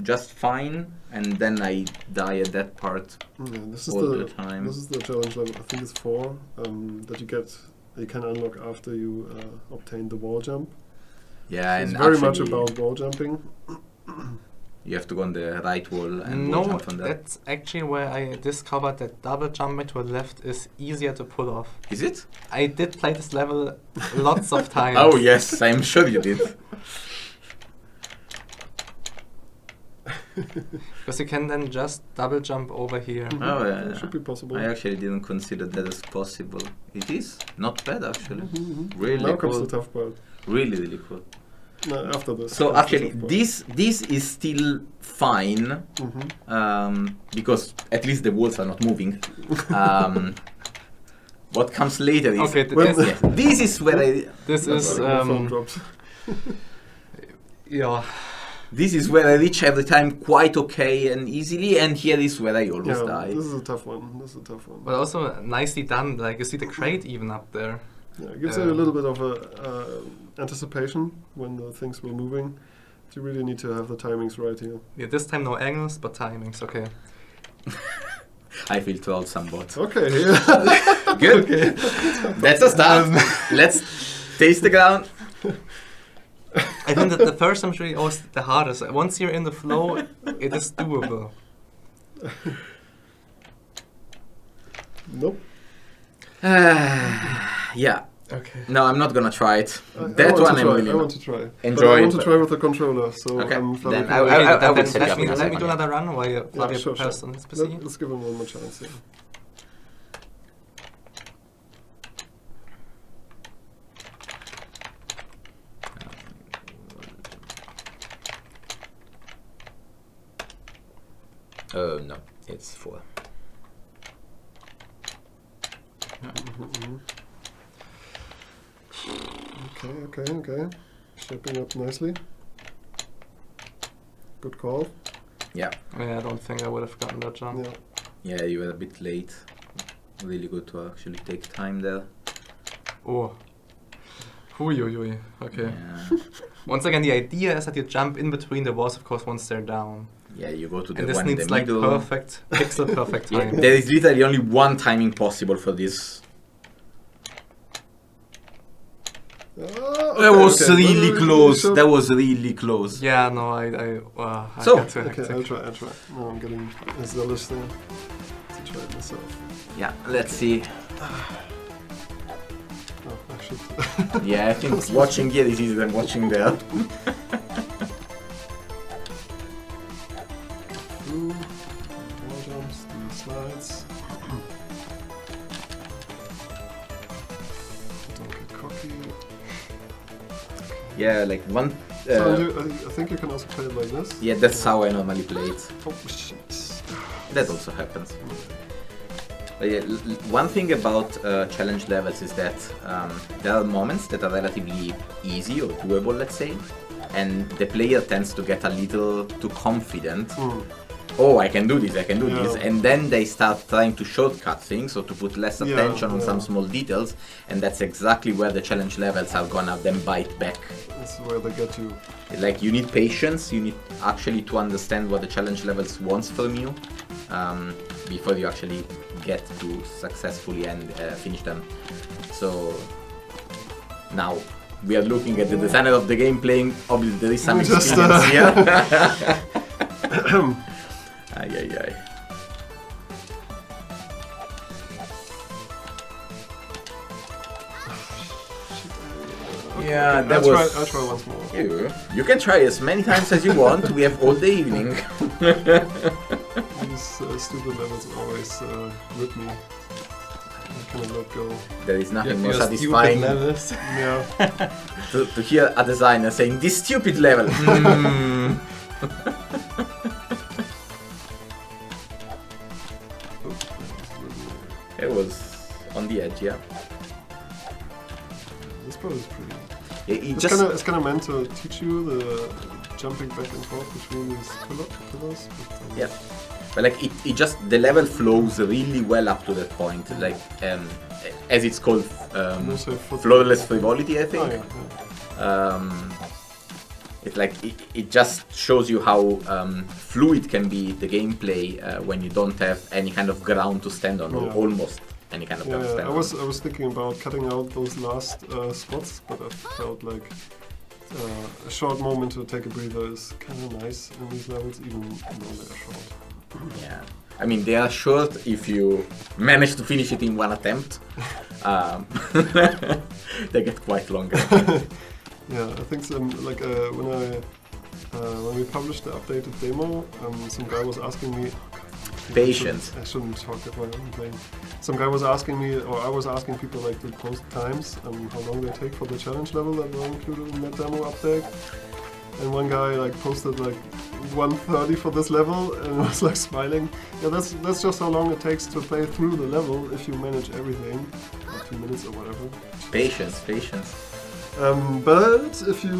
just fine, and then I die at that part Yeah, this is all the time. This is the challenge level. I think it's 4 that you can unlock after you obtain the wall jump. Yeah, It's and very much actually about wall jumping. you have to go on the right wall and No, wall jump from there. that's actually where I discovered that double jumping to the left is easier to pull off. Is it? I did play this level lots of times. Oh yes, I'm sure you did. Because you can then just double jump over here. Oh yeah, It should be possible. I actually didn't consider that as possible. It is not bad actually. Mhm. Really Now comes cool. the tough part. Really cool. No, after this. So comes the actually, tough part. this is still fine because at least the walls are not moving. What comes later is Okay, this is where I this is My phone drops. yeah. this is where I reach every time quite okay and easily, and here is where I always Yeah, die. this is a tough one. But also nicely done. Like you see the crate even up there. Yeah, it gives you a little bit of a anticipation when the things were moving. You really need to have the timings right here. Yeah, this time no angles, but timings. Okay. I feel trolled somewhat. Okay, yeah. Good. Okay. That's a start. Let's taste the ground. I think that the first time is really always the hardest. Once you're in the flow, it is doable. Nope. Yeah. Okay. No, I'm not gonna try it. I That one I'm really I want to try. enjoy But I it, want to but- try with the controller. So Okay, Flavio then can I work. will Let set you up me in a do second, another yeah. run while Flavio sure. person's busy. Let's give him one more chance. Yeah. No, it's 4. Mhm. Okay. Shaping up nicely. Good call. Yeah. Yeah, I don't think I would have gotten that jump. Yeah. Yeah, you were a bit late. Really good to actually take time there. Oh. Hui. Okay. Yeah. Once again, the idea is that you jump in between the walls, of course, once they're down. Yeah, you go to the And this one in needs the like middle. perfect, pixel perfect Yeah, time. there is literally only one timing possible for this. That was really close. Sure. That was really close. Yeah, no, I So- got too Okay, hectic. I'll try. No, I'm getting zealous there to try it myself. Yeah, let's see. Oh, I should. Yeah, I think watching here is easier than watching there. Through wall jumps, the slides. Don't get cocky. Yeah, like one. I think you can also play it like this. Yeah, that's how I normally play it. Oh shit. That also happens. But yeah, one thing about challenge levels is that there are moments that are relatively easy or doable, let's say, and the player tends to get a little too confident. Oh, I can do this, Yeah. and then they start trying to shortcut things or to put less Yeah, attention on yeah. some small details, and that's exactly where the challenge levels are gonna then bite back. That's where they get you. Like, you need patience, you need actually to understand what the challenge levels wants from you before you actually get to successfully and finish them. So now we are looking at the designer of the game playing. Obviously there is some Just, experience here. Ay. Yeah, that was. I'll try once more. You can try as many times as you want. We have all the evening. These stupid levels always rip me. I cannot let go. There is nothing more Your satisfying stupid levels. Yeah. to hear a designer saying this stupid level. It was on the edge, yeah. This part is pretty. It It's just kind of meant to teach you the jumping back and forth between these pillars. But, yeah, but like it just the level flows really well up to that point. Like as it's called, no, say foot- flawless frivolity, I Oh, think. yeah. It's like it just shows you how fluid can be the gameplay when you don't have any kind of ground to stand on, or Yeah. almost any kind of ground to Yeah, stand I was thinking about cutting out those last spots, but I felt like a short moment to take a breather is kind of nice in these levels, even though they are short. on. Yeah, I mean they are short if you manage to finish it in one attempt. They get quite longer. Yeah, I think like when we published the updated demo, some guy was asking me. Patience. I shouldn't talk that while I'm playing. Some guy was asking me, or I was asking people like to post times, how long they take for the challenge level that were included in that demo update. And one guy like posted like 1:30 for this level and was like smiling. Yeah, that's just how long it takes to play through the level if you manage everything, or 2 minutes or whatever. Patience. But if you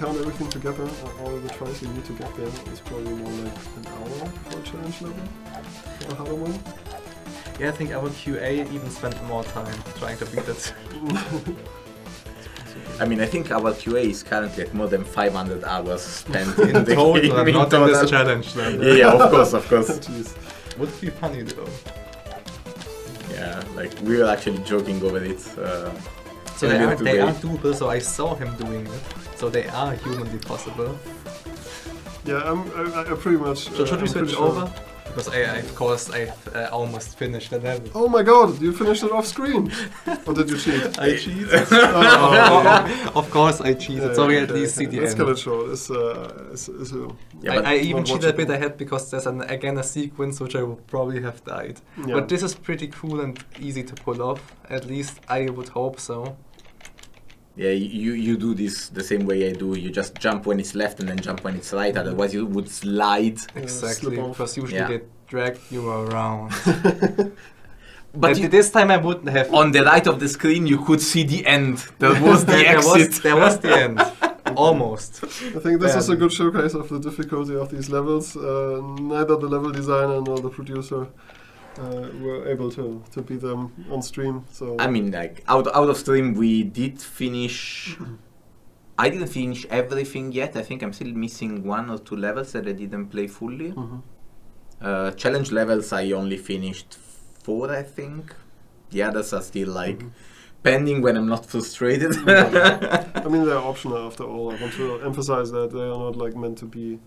count everything together, all the tries you need to get there, it's probably more like an hour for a challenge level, for a harder one. Yeah, I think our QA even spent more time trying to beat it. I mean, I think our QA is currently at more than 500 hours spent in the total, game. and not in this challenge. Then. Yeah, of course. Jeez. Would be funny though. Yeah, like we were actually joking over it. So they are doable. So I saw him doing it. So they are humanly possible. Yeah, I pretty much. So should we I'm pretty switch sure. over? Because of course, I almost finished the level. Oh my god, you finished it off screen! Or did you cheat? I cheated. Oh, Of course, I cheated. So we at least see the Let's end. cut it short. Yeah, but I even cheated a bit watchable. ahead because there's again a sequence which I would probably have died. Yeah. But this is pretty cool and easy to pull off. At least I would hope so. Yeah, you do this the same way I do. You just jump when it's left and then jump when it's right. Otherwise, you would slide. Exactly. slip off. Because usually Yeah. they drag you around. But This time I wouldn't have. on the right of the screen, you could see the end. That was the exit. There was the end. Almost. I think this is a good showcase of the difficulty of these levels. Neither the level designer nor the producer were able to beat them on stream. So I mean, like out of stream, we did finish. I didn't finish everything yet. I think I'm still missing 1 or 2 levels that I didn't play fully. Mhm. Challenge levels, I only finished 4, I think. The others are still like pending when I'm not frustrated. I mean, they're optional after all. I want to emphasize that they are not like meant to be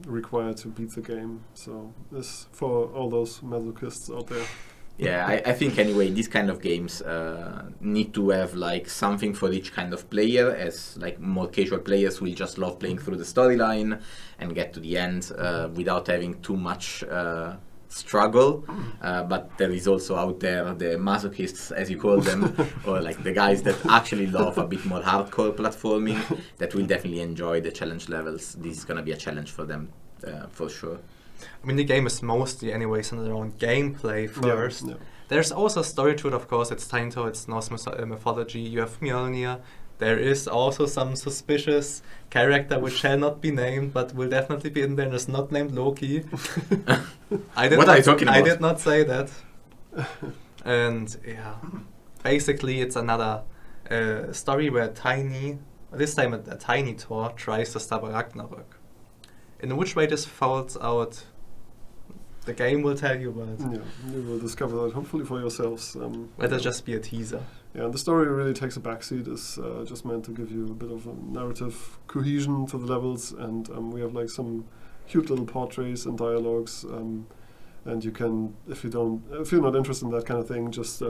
required to beat the game. So this for all those masochists out there. Yeah, I think anyway, these kind of games need to have like something for each kind of player, as like more casual players will just love playing through the storyline and get to the end without having too much struggle. But there is also out there the masochists, as you call them, or like the guys that actually love a bit more hardcore platforming that will definitely enjoy the challenge levels. This is gonna be a challenge for them for sure. I mean, the game is mostly anyway centered around gameplay first. Yeah. There's also a story to it, of course. It's Tiny Thor, it's Norse mythology. You have Mjolnir. There is also some suspicious character which shall not be named, but will definitely be in there, and is not named Loki. What are you talking I about? did not say that. And yeah, basically it's another story where this time a Tiny Thor tries to stop Ragnarok. In which way this falls out, the game will tell you, but Yeah, you will discover that hopefully for yourselves. let it just be a teaser. Yeah, and the story really takes a backseat. It's just meant to give you a bit of a narrative cohesion to the levels, and we have like some cute little portraits and dialogues. And you can, if you're not interested in that kind of thing, just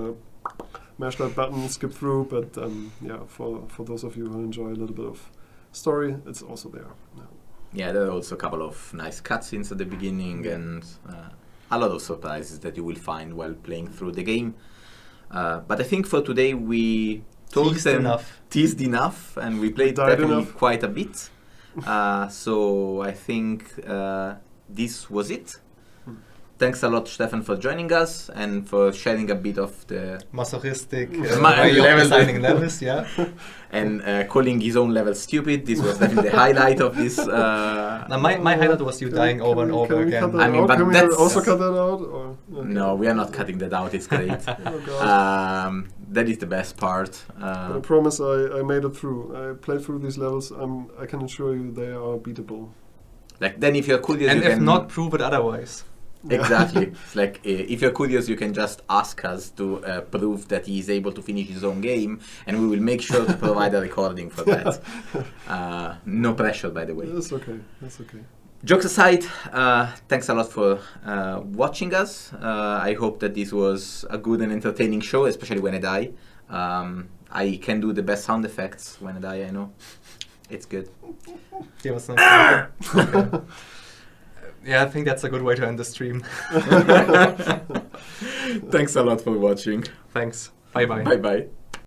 mash that button, skip through. But yeah, for those of you who enjoy a little bit of story, it's also there. Yeah. Yeah, there are also a couple of nice cutscenes at the beginning and a lot of surprises that you will find while playing through the game. But I think for today we teased enough, and we played Died definitely enough. quite a bit. So I think this was it. Thanks a lot, Steffen, for joining us and for sharing a bit of the Masochistic way of designing levels, yeah. and calling his own level stupid. This was definitely the highlight of this. Now my highlight was you dying over and over Can we again. cut that I mean, out? but Can we that's- also cut that out? Or? Okay. No, we are not cutting that out. It's great. Oh, God. That is the best part. But I promise I made it through. I played through these levels. I can assure you they are beatable. Like then, if you're curious, And you if can not, prove it otherwise. exactly. It's like if you're curious, you can just ask us to prove that he is able to finish his own game, and we will make sure to provide a recording for that. No pressure, by the way. That's okay. That's okay. Jokes aside, thanks a lot for watching us. I hope that this was a good and entertaining show, especially when I die. I can do the best sound effects when I die, I know. It's good. Give us some okay. Yeah, I think that's a good way to end the stream. Thanks a lot for watching. Thanks. Bye-bye. Bye-bye.